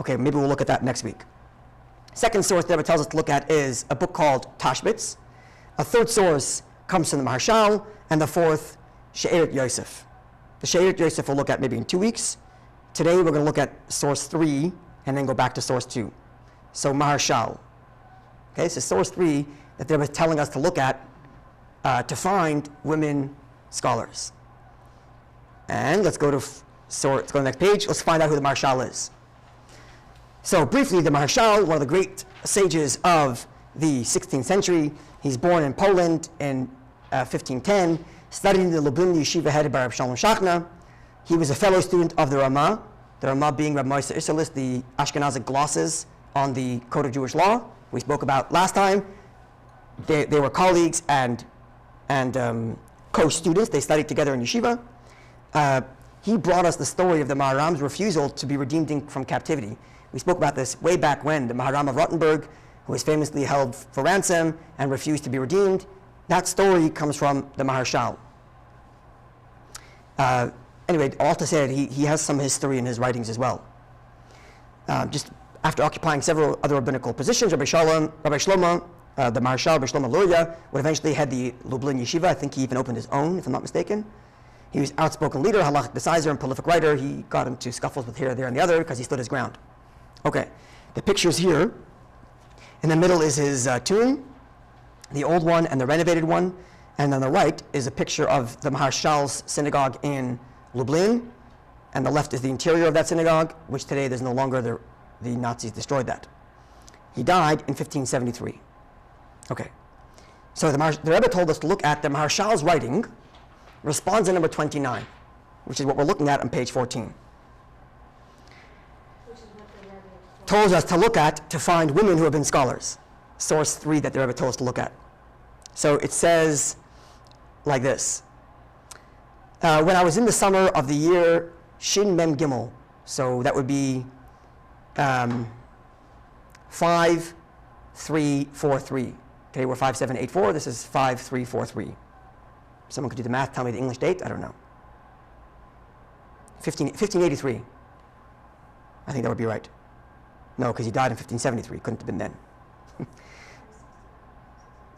Okay, maybe we'll look at that next week. Second source the Rebbe tells us to look at is a book called Tashbitz. A third source comes from the Maharshal, and the fourth, She'eret Yosef. The She'eret Yosef we'll look at maybe in 2 weeks. Today we're going to look at source 3 and then go back to source 2. So Maharshal. Okay, so source 3 that they were telling us to look at to find women scholars. And let's go to the next page. Let's find out who the Maharshal is. So briefly, the Maharshal, one of the great sages of the 16th century. He's born in Poland in 1510, studied in the Lublin yeshiva headed by Rabbi Shalom Shachna. He was a fellow student of the Ramah being Rabbi Moshe Isserlis, the Ashkenazic glosses on the Code of Jewish Law we spoke about last time. They were colleagues and co-students. They studied together in yeshiva. He brought us the story of the Maharam's refusal to be redeemed from captivity. We spoke about this way back when, the Maharam of Rottenburg, who was famously held for ransom and refused to be redeemed. That story comes from the Maharshal. Anyway, all to say that he has some history in his writings as well. Just after occupying several other rabbinical positions, Rabbi Shlomo, the Maharshal, Rabbi Shlomo Luria, would eventually head the Lublin yeshiva. I think he even opened his own, if I'm not mistaken. He was an outspoken leader, halachic decider, and prolific writer. He got into scuffles with here, there, and the other because he stood his ground. Okay, the picture's here. In the middle is his tomb, the old one and the renovated one. And on the right is a picture of the Maharshal's synagogue in Lublin. And the left is the interior of that synagogue, which today there's no longer, the Nazis destroyed that. He died in 1573. Okay, So the Rebbe told us to look at the Maharshal's writing, responds to number 29, which is what we're looking at on page 14. Which is what the Rebbe Told us to look at to find women who have been scholars. Source 3 that the Rebbe told us to look at. So it says like this. When I was in the summer of the year Shin Mem Gimel, so that would be 5343. Okay, we're 5784. This is 5343. Someone could do the math, tell me the English date. I don't know. 1583. I think that would be right. No, because he died in 1573. Couldn't have been then.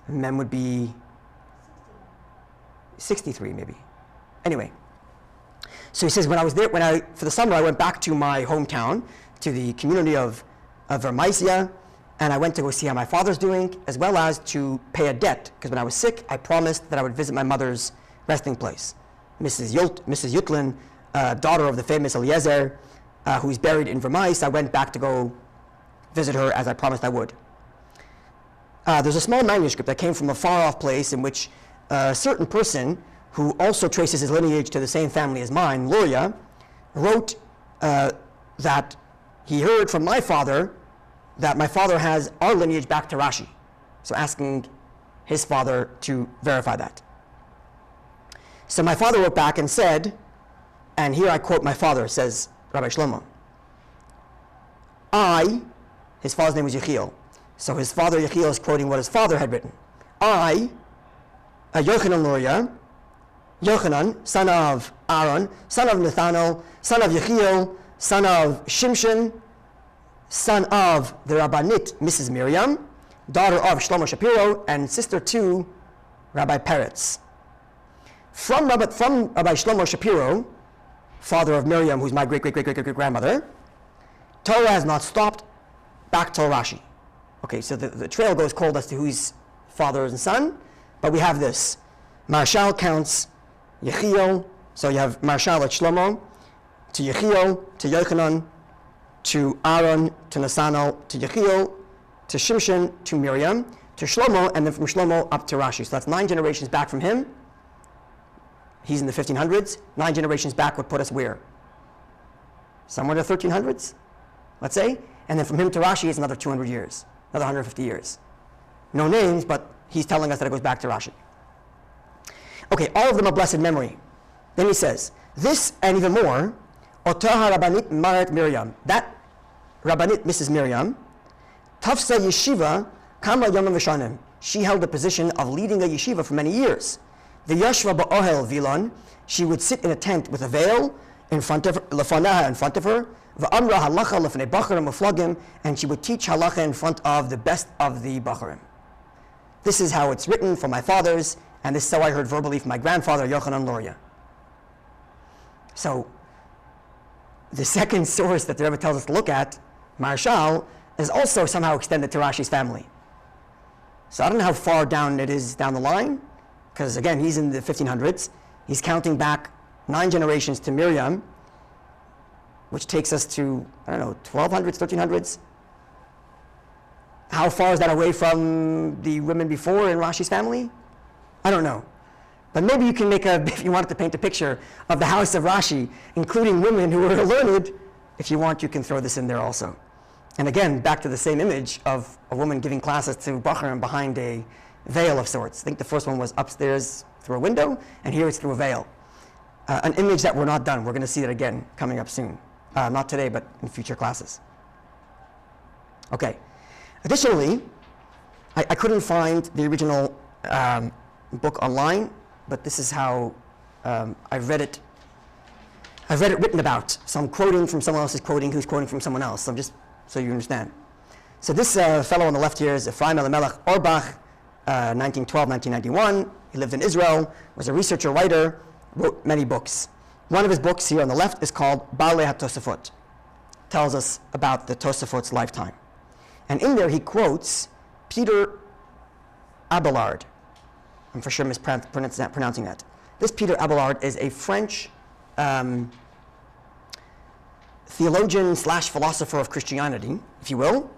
Mem would be 63 maybe. Anyway, so he says when I was there, for the summer I went back to my hometown, to the community of Vermaisia, and I went to go see how my father's doing, as well as to pay a debt, because when I was sick, I promised that I would visit my mother's resting place, Mrs. Yutlin, daughter of the famous Eliezer, who's buried in Vermais. I went back to go visit her as I promised I would. There's a small manuscript that came from a far-off place in which a certain person who also traces his lineage to the same family as mine, Luria, wrote that he heard from my father that my father has our lineage back to Rashi. So asking his father to verify that. So my father wrote back and said, and here I quote my father, says Rabbi Shlomo, his father's name was Yechiel. So his father Yechiel is quoting what his father had written. Yochanan Luria, Yochanan, son of Aaron, son of Nathanael, son of Yechiel, son of Shimshon, son of the Rabbanit, Mrs. Miriam, daughter of Shlomo Shapiro, and sister to Rabbi Peretz. From Rabbi Shlomo Shapiro, father of Miriam, who's my great-great-great-great-great-grandmother, Torah has not stopped back till Rashi. Okay, so the trail goes cold as to who's father and son, but we have this. Marshal counts Yechiel, so you have Marshal at Shlomo, to Yechiel, to Yochanan, to Aaron, to Nathanael, to Yechiel, to Shimshon, to Miriam, to Shlomo, and then from Shlomo up to Rashi. So that's 9 generations back from him. He's in the 1500s. 9 generations back would put us where? Somewhere in the 1300s, let's say. And then from him to Rashi is another 200 years, another 150 years. No names, but he's telling us that it goes back to Rashi. Okay, all of them are blessed memory. Then he says, this and even more, Otaha Rabbanit Marat Miriam, that Rabbanit Mrs. Miriam, Tafsa Yeshiva Kama Yomim V'Shanim, she held the position of leading a yeshiva for many years. The Yashva Ba'ohel Vilon, she would sit in a tent with a veil in front of Lefanaha in front of her, V'amra halacha lefnei bacharim uflagim, and she would teach halacha in front of the best of the bacharim. This is how it's written from my fathers, and this is how I heard verbally from my grandfather, Yochanan Luria. So, the second source that the Rebbe tells us to look at, Marshal, is also somehow extended to Rashi's family. So I don't know how far down it is down the line, because again, he's in the 1500s. He's counting back 9 generations to Miriam, which takes us to, I don't know, 1200s, 1300s. How far is that away from the women before in Rashi's family? I don't know. But maybe you can make if you wanted to paint a picture of the house of Rashi, including women who were learned, if you want, you can throw this in there also. And again, back to the same image of a woman giving classes to Bacharim behind a veil of sorts. I think the first one was upstairs through a window, and here it's through a veil. An image that we're not done. We're going to see that again coming up soon. Not today, but in future classes. Okay. Additionally, I couldn't find the original book online, but this is how I've read it. I've read it written about. So I'm quoting from someone else's quoting, who's quoting from someone else. So just so you understand. So this fellow on the left here is Ephraim Elimelech Orbach, 1912, 1991. He lived in Israel, was a researcher, writer, wrote many books. One of his books here on the left is called Balei HaTosafot. Tells us about the Tosafot's lifetime. And in there he quotes Peter Abelard. I'm for sure mispronouncing that. This Peter Abelard is a French theologian / philosopher of Christianity, if you will,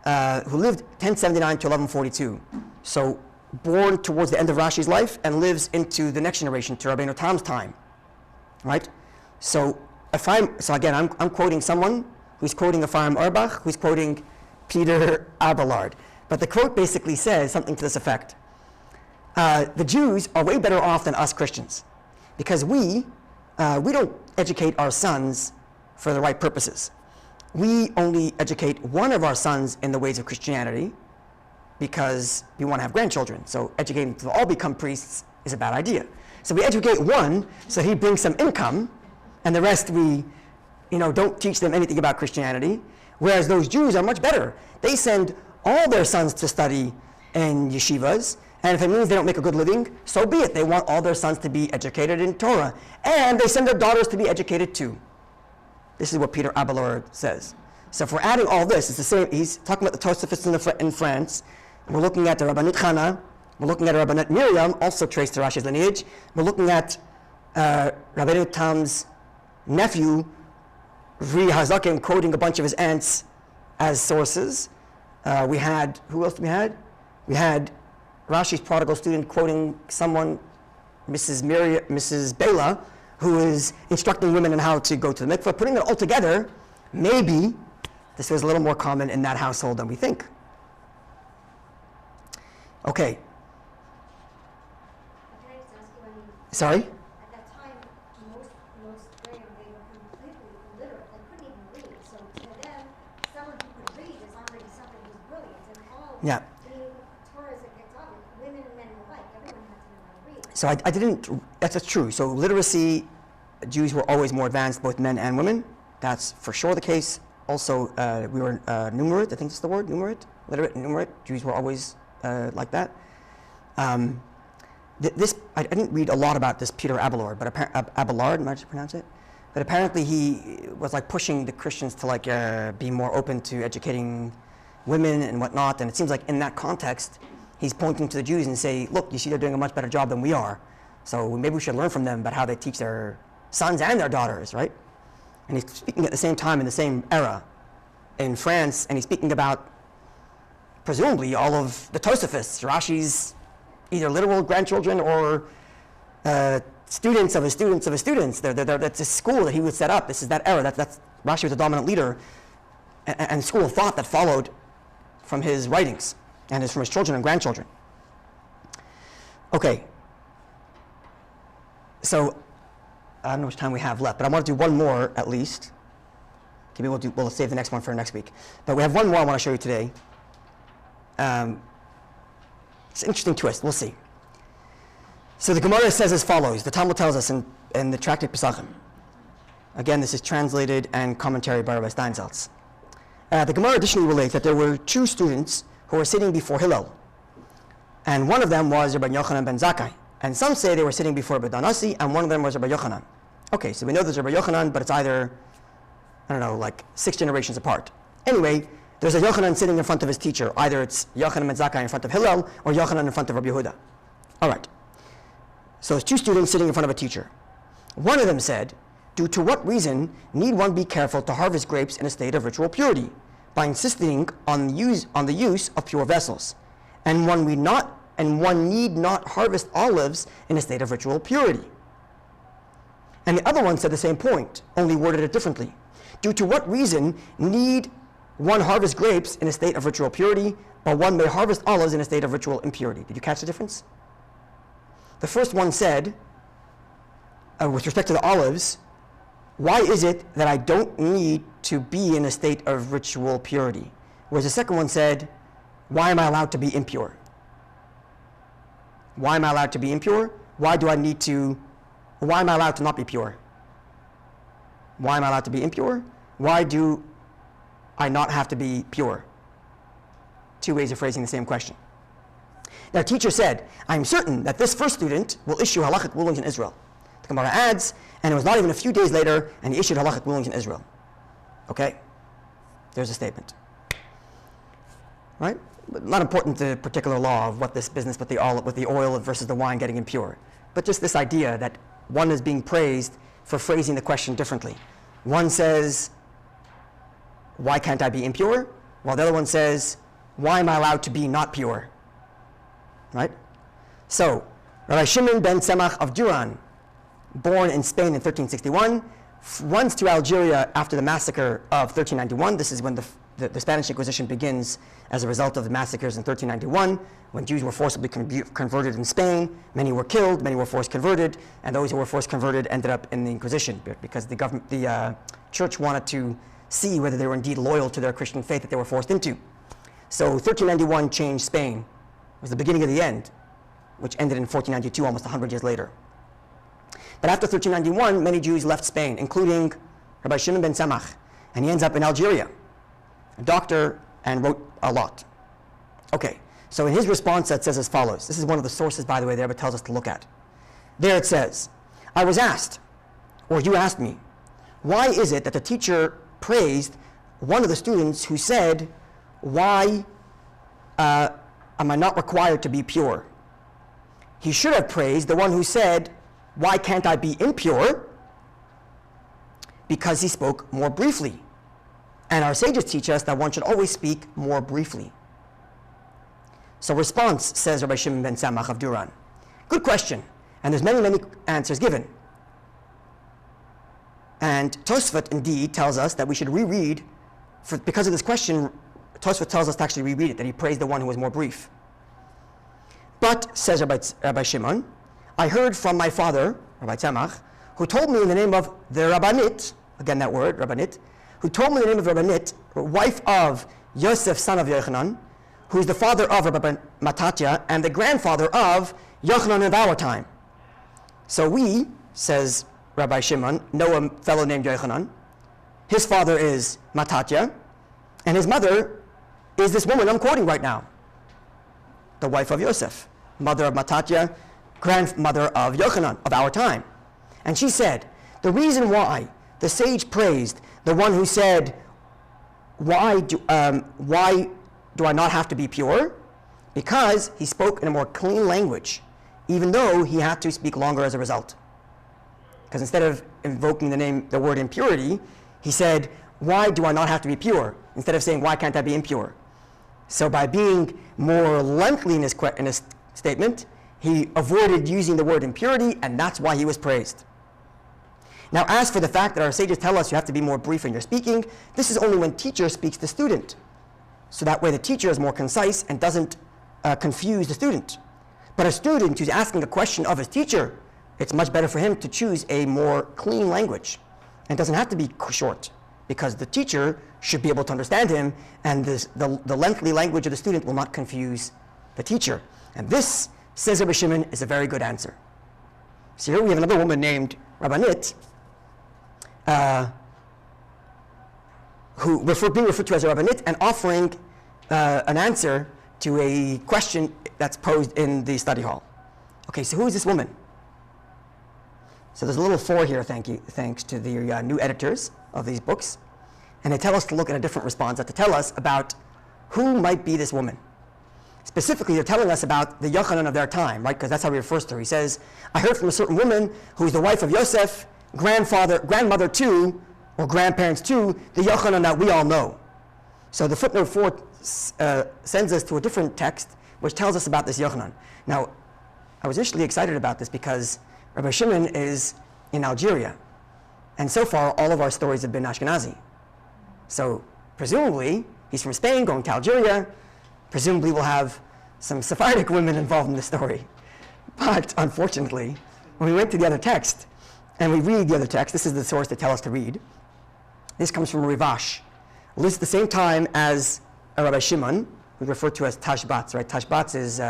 who lived 1079 to 1142. So born towards the end of Rashi's life and lives into the next generation, to Rabbeinu Tam's time, right? So again, I'm quoting someone who's quoting Ephraim Auerbach, who's quoting Peter Abelard. But the quote basically says something to this effect. The Jews are way better off than us Christians, because we don't educate our sons for the right purposes. We only educate one of our sons in the ways of Christianity because we want to have grandchildren. So educating them to all become priests is a bad idea. So we educate one so he brings some income, and the rest we don't teach them anything about Christianity. Whereas those Jews are much better. They send all their sons to study in yeshivas, and if it means they don't make a good living, so be it. They want all their sons to be educated in Torah, and they send their daughters to be educated too. This is what Peter Abelard says. So if we're adding all this, it's the same. He's talking about the Tosafists in France. We're looking at the Rabbanit Chana. We're looking at Rabbanit Miriam, also traced to Rashi's lineage. We're looking at Rabbeinu Tam's nephew, Ri Hazakim, quoting a bunch of his aunts as sources. We had, who else did we had? We had Rashi's prodigal student quoting someone, Mrs. Bela, who is instructing women on how to go to the mikveh. Putting it all together, maybe this was a little more common in that household than we think. Okay. Can I just ask you, Sorry? at that time, most they were completely illiterate. They couldn't even read. So to them, someone who could read is already something who's brilliant. And all Yeah. the Torah is women and men alike. Everyone had to know how to read. So I didn't, that's true. So literacy, Jews were always more advanced, both men and women. That's for sure the case. Also, we were numerate, I think that's the word, numerate, literate, numerate. Jews were always like that. I didn't read a lot about this Peter Abelard, but Abelard, am I to pronounce it? But apparently he was like pushing the Christians to like be more open to educating women and whatnot. And it seems like in that context, he's pointing to the Jews and say, look, you see they're doing a much better job than we are. So maybe we should learn from them about how they teach their sons and their daughters, right? And he's speaking at the same time in the same era in France, and he's speaking about presumably all of the Tosafists, Rashi's either literal grandchildren or students of his students of his students. That's a school that he would set up. This is that era. That's Rashi was a dominant leader, and school of thought that followed from his writings and from his children and grandchildren. Okay. So I don't know how much time we have left, but I want to do one more at least. Maybe we'll save the next one for next week. But we have one more I want to show you today. It's an interesting twist. We'll see. So the Gemara says as follows. The Talmud tells us in the Tractate Pesachim. Again, this is translated and commentary by Rabbi Steinsaltz. The Gemara additionally relates that there were two students who were sitting before Hillel. And one of them was Rabbi Yochanan ben Zakkai. And some say they were sitting before Rabbi Danasi, and one of them was Rabbi Yochanan. Okay, so we know there's Rabbi Yochanan, but it's either, I don't know, like 6 generations apart. Anyway, there's a Yochanan sitting in front of his teacher. Either it's Yochanan ben Zakkai in front of Hillel, or Yochanan in front of Rabbi Yehuda. All right. So there's two students sitting in front of a teacher. One of them said, due to what reason need one be careful to harvest grapes in a state of ritual purity? By insisting on the use of pure vessels. And one need not harvest olives in a state of ritual purity. And the other one said the same point, only worded it differently. Due to what reason need one harvest grapes in a state of ritual purity, but one may harvest olives in a state of ritual impurity? Did you catch the difference? The first one said, with respect to the olives, why is it that I don't need to be in a state of ritual purity? Whereas the second one said, why am I allowed to be impure? Why am I allowed to be impure? Why am I allowed to not be pure? Why am I allowed to be impure? Why do I not have to be pure? Two ways of phrasing the same question. Now, teacher said, I'm certain that this first student will issue halachic rulings in Israel. The Gemara adds, and it was not even a few days later, and he issued halachic rulings in Israel. Okay? There's a statement. Right? But not important the particular law of what this business with the oil versus the wine getting impure. But just this idea that one is being praised for phrasing the question differently. One says, why can't I be impure? While the other one says, why am I allowed to be not pure? Right? So, Rabbi Shimon ben Tzemach of Duran, born in Spain in 1361, runs to Algeria after the massacre of 1391. This is when the Spanish Inquisition begins as a result of the massacres in 1391, when Jews were forcibly converted in Spain. Many were killed, many were forced converted, and those who were forced converted ended up in the Inquisition because the church wanted to see whether they were indeed loyal to their Christian faith that they were forced into. So 1391 changed Spain. It was the beginning of the end, which ended in 1492, almost 100 years later. But after 1391, many Jews left Spain, including Rabbi Shimon ben Tzemach, and he ends up in Algeria, a doctor, and wrote a lot. Okay, so in his response that says as follows. This is one of the sources, by the way, the Rabbi tells us to look at. There it says, I was asked, or you asked me, why is it that the teacher praised one of the students who said, why am I not required to be pure? He should have praised the one who said, why can't I be impure? Because he spoke more briefly. And our sages teach us that one should always speak more briefly. So response, says Rabbi Shimon ben Tzemach of Duran. Good question. And there's many answers given. And Tosfot indeed tells us that we should reread, because of this question, Tosfot tells us to actually reread it, that he praised the one who was more brief. But, says Rabbi Shimon, I heard from my father, Rabbi Tzemach, who told me in the name of the Rabbanit, again that word, Rabbanit, who told me in the name of Rabbanit, wife of Yosef, son of Yochanan, who is the father of Rabbi Mattatya and the grandfather of Yochanan of our time. So we, says Rabbi Shimon, know a fellow named Yochanan. His father is Mattatya, and his mother is this woman I'm quoting right now, the wife of Yosef, mother of Mattatya, grandmother of Yochanan of our time. And she said, the reason why the sage praised the one who said, why do I not have to be pure? Because he spoke in a more clean language, even though he had to speak longer as a result. Because instead of invoking the word impurity, he said, why do I not have to be pure? Instead of saying, why can't I be impure? So by being more lengthy in his statement, he avoided using the word impurity, and that's why he was praised. Now, as for the fact that our sages tell us you have to be more brief in your speaking, this is only when teacher speaks to student. So that way the teacher is more concise and doesn't confuse the student. But a student who's asking a question of his teacher, it's much better for him to choose a more clean language. And it doesn't have to be short, because the teacher should be able to understand him, and the lengthy language of the student will not confuse the teacher. And this, says Rabbi Shimon, is a very good answer. So here we have another woman named Rabbanit, being referred to as a Rabbanit, and offering an answer to a question that's posed in the study hall. Okay, so who is this woman? So there's a little for here, thanks to the new editors of these books. And they tell us to look at a different response, to tell us about who might be this woman. Specifically, they're telling us about the Yochanan of their time, right? Because that's how he refers to her. He says, I heard from a certain woman who is the wife of Yosef, grandmother to, or grandparents to, the Yochanan that we all know. So the footnote 4 sends us to a different text which tells us about this Yochanan. Now, I was initially excited about this because Rabbi Shimon is in Algeria. And so far, all of our stories have been Ashkenazi. So presumably, he's from Spain going to Algeria. Presumably, we'll have some Sephardic women involved in the story. But unfortunately, when we went to the other text, and we read the other text, this is the source they tell us to read. This comes from Rivash. Lives at the same time as Rabbi Shimon, who's referred to as Tashbatz, right? Tashbatz is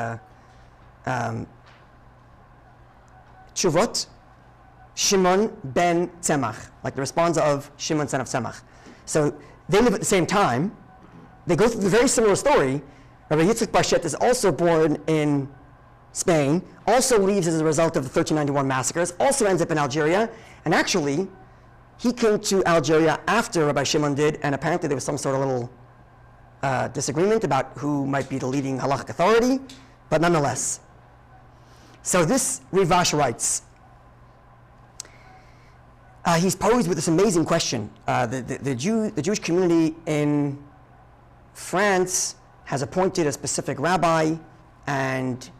Tshuvot, Shimon ben Tzemach, like the responsa of Shimon son of Tzemach. So they live at the same time. They go through a very similar story. Rabbi Yitzchak Barshet is also born in Spain, also leaves as a result of the 1391 massacres, also ends up in Algeria, and actually, he came to Algeria after Rabbi Shimon did, and apparently there was some sort of little disagreement about who might be the leading halachic authority, but nonetheless. So this Rivash writes, he's posed with this amazing question. The Jewish community in France has appointed a specific rabbi, and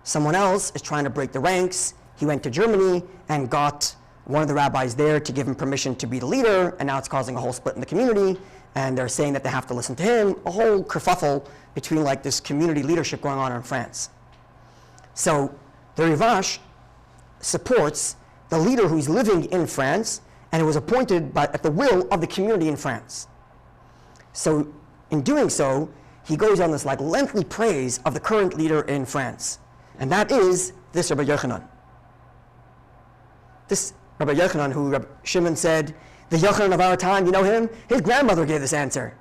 Someone else is trying to break the ranks. He went to Germany and got one of the rabbis there to give him permission to be the leader, and now it's causing a whole split in the community, and they're saying that they have to listen to him, a whole kerfuffle between like this community leadership going on in France. So the Rivash supports the leader who's living in France, and it was appointed at the will of the community in France. So in doing so, he goes on this like lengthy praise of the current leader in France, and that is this Rabbi Yochanan. This Rabbi Yochanan, who Rabbi Shimon said, the Yochanan of our time, you know him? His grandmother gave this answer.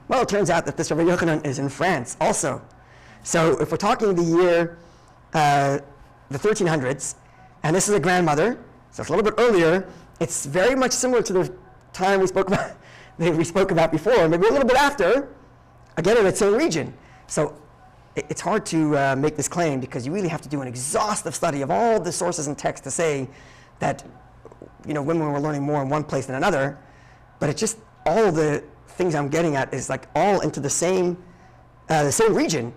Well, it turns out that this Rabbi Yochanan is in France also. So if we're talking the year, the 1300s, and this is a grandmother, so it's a little bit earlier, it's very much similar to the time we spoke about before, maybe a little bit after, again in that same region. So it's hard to make this claim because you really have to do an exhaustive study of all the sources and texts to say that women were learning more in one place than another, but it's just all the things I'm getting at is like all into the same region.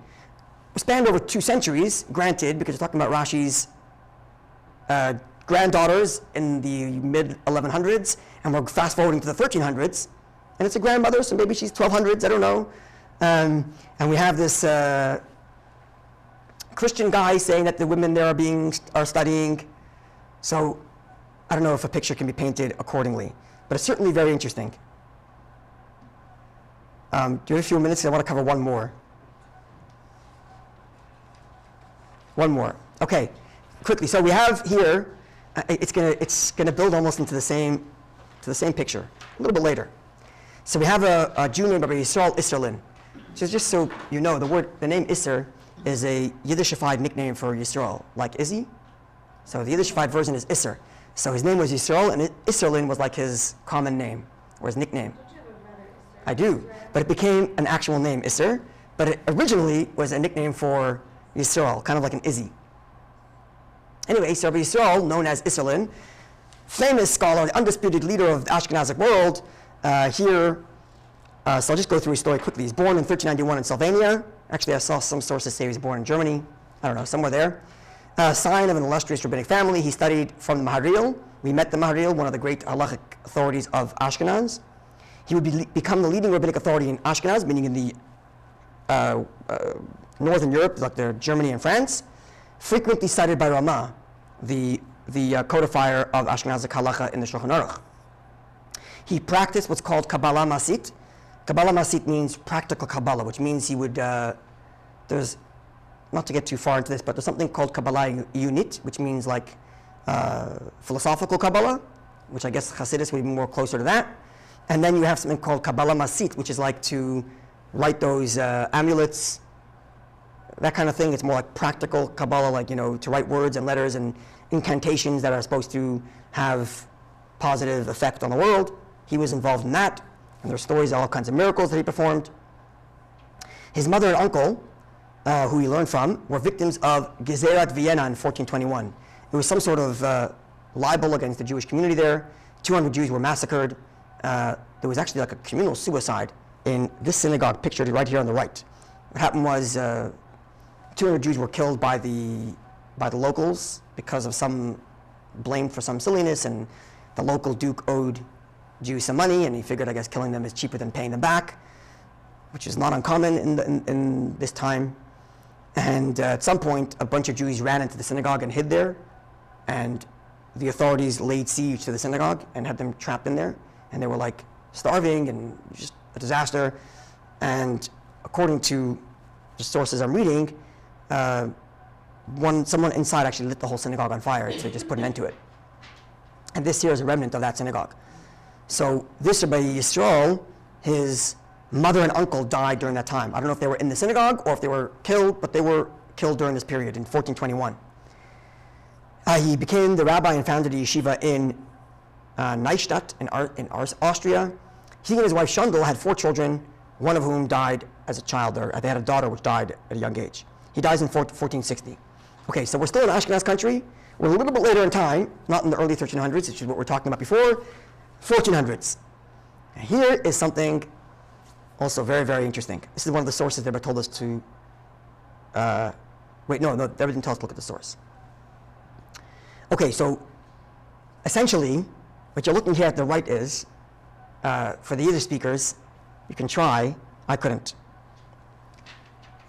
Spanned over 2 centuries, granted, because you're talking about Rashi's granddaughters in the mid-1100s, and we're fast-forwarding to the 1300s, and it's a grandmother, so maybe she's 1200s, I don't know. And we have this Christian guy saying that the women there are studying. So I don't know if a picture can be painted accordingly, but it's certainly very interesting. Do you have a few minutes? I want to cover one more. Okay, quickly. So we have here. It's gonna build almost into the same picture a little bit later. So we have a Jew named Rabbi Yisrael Isserlin. So just so you know, the name Isser is a Yiddishified nickname for Yisrael, like Izzy. So the Yiddishified version is Isser. So his name was Yisrael, and Isserlin was like his common name, or his nickname. Don't you have a brother, Isser? I do, but it became an actual name, Isser, but it originally was a nickname for Yisrael, kind of like an Izzy. Anyway, so Rabbi Yisrael, known as Isserlin, famous scholar, the undisputed leader of the Ashkenazic world, so I'll just go through his story quickly. He's born in 1391 in Sylvania. Actually, I saw some sources say he was born in Germany. I don't know, somewhere there. Sign of an illustrious rabbinic family. He studied from the Maharil. We met the Maharil, one of the great halachic authorities of Ashkenaz. He would become the leading rabbinic authority in Ashkenaz, meaning in the Northern Europe, like Germany and France. Frequently cited by Ramah, the codifier of Ashkenazic halacha in the Shulchan Aruch. He practiced what's called Kabbalah Masit. Kabbalah Masit means practical Kabbalah, which means he would, there's, not to get too far into this, but there's something called Kabbalah Unit, which means like philosophical Kabbalah, which I guess Hasidus would be more closer to that. And then you have something called Kabbalah Masit, which is like to write those amulets, that kind of thing. It's more like practical Kabbalah, like, to write words and letters and incantations that are supposed to have positive effect on the world. He was involved in that, and there are stories of all kinds of miracles that he performed. His mother and uncle, who he learned from, were victims of Gezerat Vienna in 1421. It was some sort of libel against the Jewish community there. 200 Jews were massacred. There was actually like a communal suicide in this synagogue pictured right here on the right. What happened was 200 Jews were killed by the locals because of some blame for some silliness, and the local duke owed Jews some money, and he figured, I guess, killing them is cheaper than paying them back, which is not uncommon in this time. And at some point, a bunch of Jews ran into the synagogue and hid there, and the authorities laid siege to the synagogue and had them trapped in there, and they were like starving and just a disaster. And according to the sources I'm reading, someone inside actually lit the whole synagogue on fire to just put an end to it. And this here is a remnant of that synagogue. So this Rabbi Yisrael, his mother and uncle died during that time. I don't know if they were in the synagogue or if they were killed, but they were killed during this period in 1421. He became the rabbi and founded a yeshiva in Neustadt in Austria. He and his wife Shundel had 4 children, one of whom died as a child. They had a daughter which died at a young age. He dies in 1460. Okay, so we're still in Ashkenaz country. We're a little bit later in time, not in the early 1300s, which is what we're talking about before, 1400s. And here is something also very, very interesting. This is one of the sources that told us to Wait, no, the Rebbe didn't tell us to look at the source. Okay, so essentially, what you're looking here at the right is, for the Yiddish speakers, you can try, I couldn't.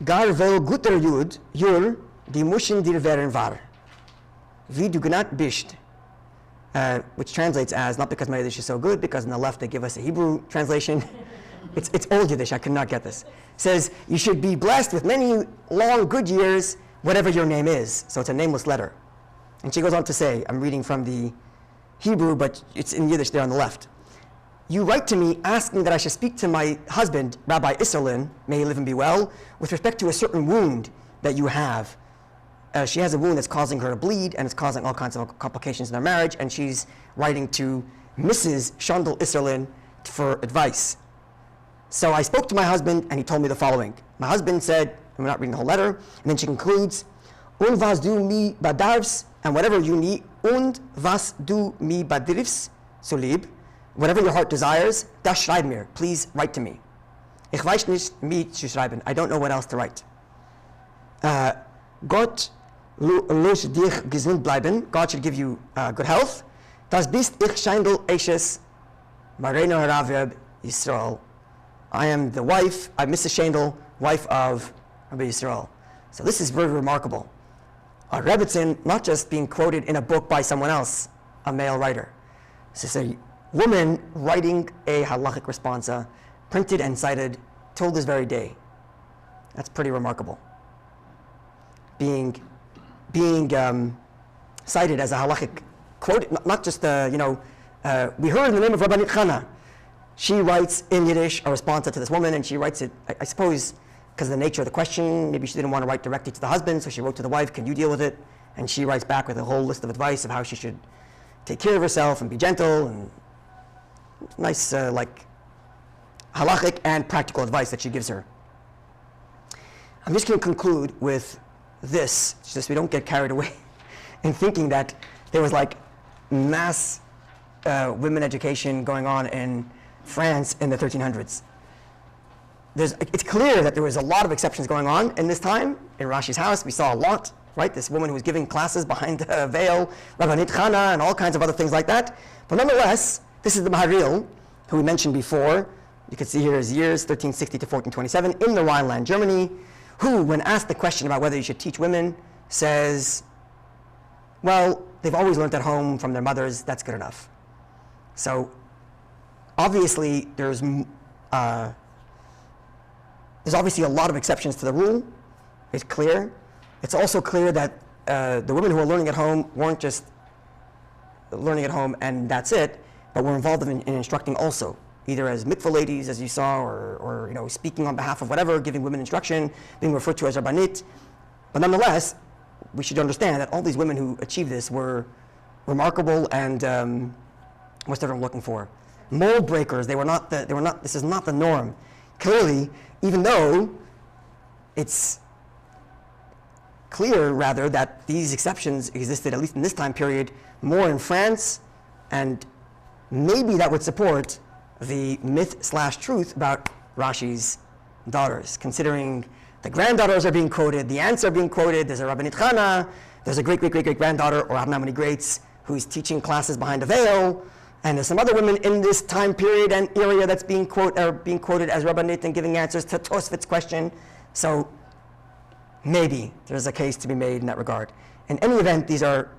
Gar vel guter Jud, Jur, die Muschen dir wären war. Wie du gnat bist. Which translates as, not because my Yiddish is so good, because on the left they give us a Hebrew translation. It's old Yiddish, I could not get this. It says, you should be blessed with many long, good years, whatever your name is. So it's a nameless letter. And she goes on to say, I'm reading from the Hebrew, but it's in Yiddish there on the left. You write to me asking that I should speak to my husband, Rabbi Isserlin, may he live and be well, with respect to a certain wound that you have. She has a wound that's causing her to bleed, and it's causing all kinds of complications in their marriage, and she's writing to Mrs. Shandel Isserlin for advice. So I spoke to my husband, and he told me the following. My husband said, I'm not reading the whole letter, and then she concludes, Und was du mi badarfs, and whatever you need, und was du mi badirfs, so lieb, whatever your heart desires, das schreib mir, please write to me. Ich weiß nicht, wie zu schreiben. I don't know what else to write. Gott lass dich gesund bleiben. God should give you good health. Das bist ich Scheindel Eishes, Mareno Harav Yisrael. I am the wife, I'm Mrs. Scheindel, wife of Rabbi Yisrael. So this is very remarkable. A Rebbitzin not just being quoted in a book by someone else, a male writer. This is a woman writing a halachic responsa, printed and cited till this very day. That's pretty remarkable. Being cited as a halachic quote, not just we heard in the name of Rabbanit Chana. She writes in Yiddish a responsa to this woman, and she writes it, I suppose, because of the nature of the question. Maybe she didn't want to write directly to the husband, so she wrote to the wife, can you deal with it? And she writes back with a whole list of advice of how she should take care of herself and be gentle, and nice, halachic and practical advice that she gives her. I'm just going to conclude with this, just so we don't get carried away in thinking that there was mass women education going on in France in the 1300s. It's clear that there was a lot of exceptions going on in this time. In Rashi's house, we saw a lot, right? This woman who was giving classes behind a veil, Rabbanit Chana, and all kinds of other things like that. But nonetheless, this is the Maharil, who we mentioned before. You can see here his years, 1360 to 1427, in the Rhineland, Germany, who, when asked the question about whether you should teach women, says, well, they've always learned at home from their mothers, that's good enough. So obviously there's obviously a lot of exceptions to the rule. It's clear. It's also clear that the women who are learning at home weren't just learning at home and that's it, but were involved in instructing also, either as mikvah ladies, as you saw, or speaking on behalf of whatever, giving women instruction, being referred to as rabbanit. But nonetheless, we should understand that all these women who achieved this were remarkable and what's everyone looking for? Mold breakers. This is not the norm. Clearly, even though it's clear, rather, that these exceptions existed, at least in this time period, more in France, and maybe that would support the myth/truth about Rashi's daughters, considering the granddaughters are being quoted, the aunts are being quoted, there's a Rabbanit Chana, there's a great-great-great-great-granddaughter, or I don't know how many greats, who's teaching classes behind a veil, and there's some other women in this time period and area that's being quoted as Rabbanit and giving answers to Tosfot's question. So maybe there's a case to be made in that regard. In any event, these are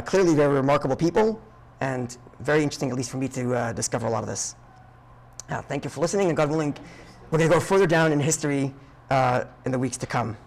clearly very remarkable people, and very interesting, at least for me, to discover a lot of this. Thank you for listening, and God willing, we're going to go further down in history in the weeks to come.